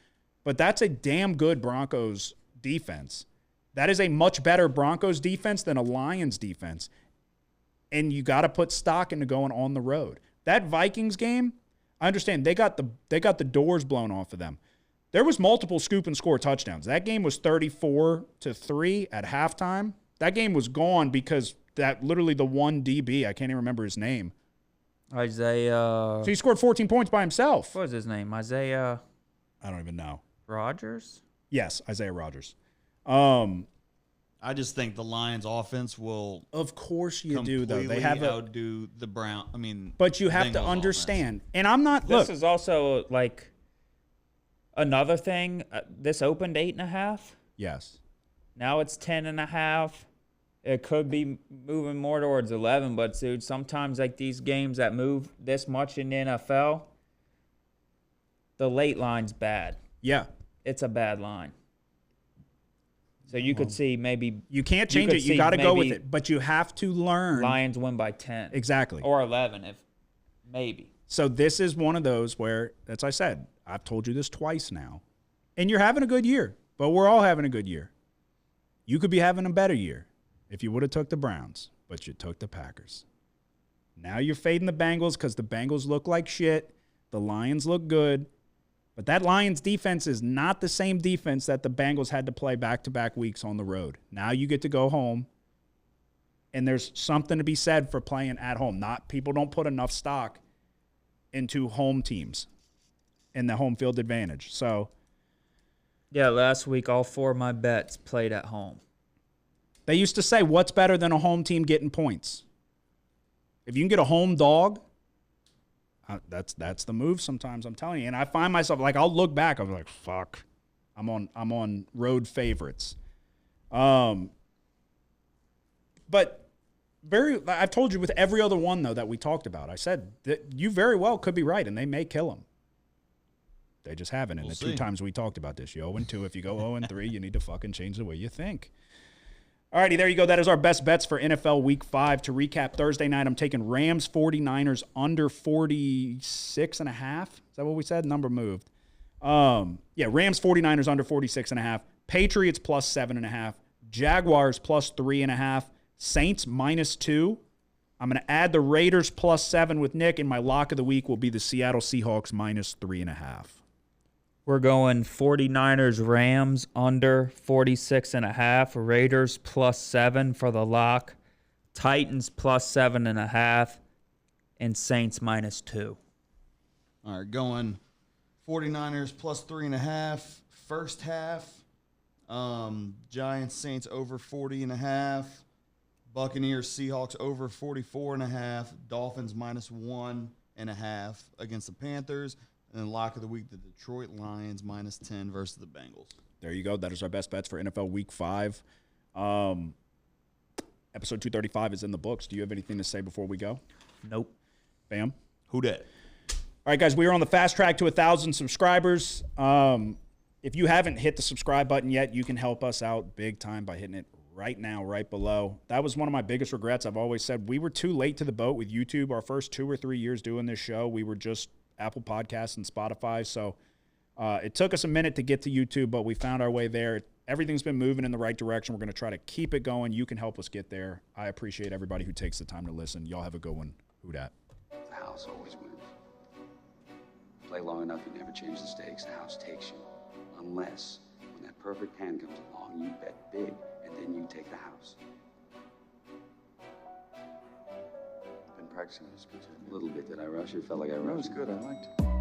But that's a damn good Broncos defense. That is a much better Broncos defense than a Lions defense. And you got to put stock into going on the road. That Vikings game, I understand they got the doors blown off of them. There was multiple scoop and score touchdowns. That game was 34-3 at halftime. That game was gone because that literally the one DB, I can't even remember his name. Isaiah. So he scored 14 points by himself. What was his name? Isaiah I don't even know. Rogers? Yes, Isaiah Rogers. I just think the Lions offense will Of course you do, though. They completely have outdo the but you have Bengals to offense. understand. And I'm not. This is also like another thing. This opened 8.5. Yes. Now it's 10.5. It could be moving more towards 11, but dude, sometimes like these games that move this much in the NFL, the late line's bad. Yeah. It's a bad line. So you could see maybe You can't change it. You got to go with it. But you have to learn. Lions win by 10. Exactly. Or 11 if maybe. So this is one of those where, as I said, I've told you this twice now, and you're having a good year, but we're all having a good year. You could be having a better year if you would have took the Browns, but you took the Packers. Now you're fading the Bengals because the Bengals look like shit. The Lions look good. But that Lions defense is not the same defense that the Bengals had to play back-to-back weeks on the road. Now you get to go home, and there's something to be said for playing at home. People don't put enough stock into home teams and the home field advantage. So Yeah, last week all 4 of my bets played at home. they used to say, what's better than a home team getting points? If you can get a home dog, that's the move sometimes, I'm telling you. And I find myself, like, I'll look back, I'm like, fuck, I'm on road favorites. Good But I've told you with every other one, though, that we talked about, I said that you very well could be right, and they may kill him. They just haven't. And We'll the two see. times we talked about this, you 0-2. If you go 0-3, you need to fucking change the way you think. All righty, there you go. That is our best bets for NFL Week 5. To recap, Thursday night, I'm taking Rams 49ers under 46.5. Is that what we said? Number moved. Rams 49ers under 46.5. Patriots plus 7.5. Jaguars plus 3.5. Saints minus 2. I'm going to add the Raiders plus 7 with Nick, and my lock of the week will be the Seattle Seahawks minus 3.5. We're going 49ers Rams under 46.5. Raiders plus 7 for the lock. Titans plus 7.5. And Saints minus 2. All right, going 49ers plus 3.5. First half. Giants Saints over 40.5. Buccaneers Seahawks over 44.5. Dolphins minus 1.5 against the Panthers. And then lock of the week, the Detroit Lions minus 10 versus the Bengals. There you go. That is our best bets for NFL Week 5. Episode 235 is in the books. Do you have anything to say before we go? Nope. Bam. Who dat? All right, guys, we are on the fast track to 1,000 subscribers. If you haven't hit the subscribe button yet, you can help us out big time by hitting it right now, right below. That was one of my biggest regrets. I've always said we were too late to the boat with YouTube. Our first 2 or 3 years doing this show, we were just Apple Podcasts and Spotify. So it took us a minute to get to YouTube, but we found our way there. Everything's been moving in the right direction. We're going to try to keep it going. You can help us get there. I appreciate everybody who takes the time to listen. Y'all have a good one. Who dat? The house always wins. Play long enough, you never change the stakes. The house takes you. Unless, when that perfect hand comes along, you bet big, and then you take the house. I've been practicing this a little bit. Did I rush it? Felt like I rushed. That was good. I liked it.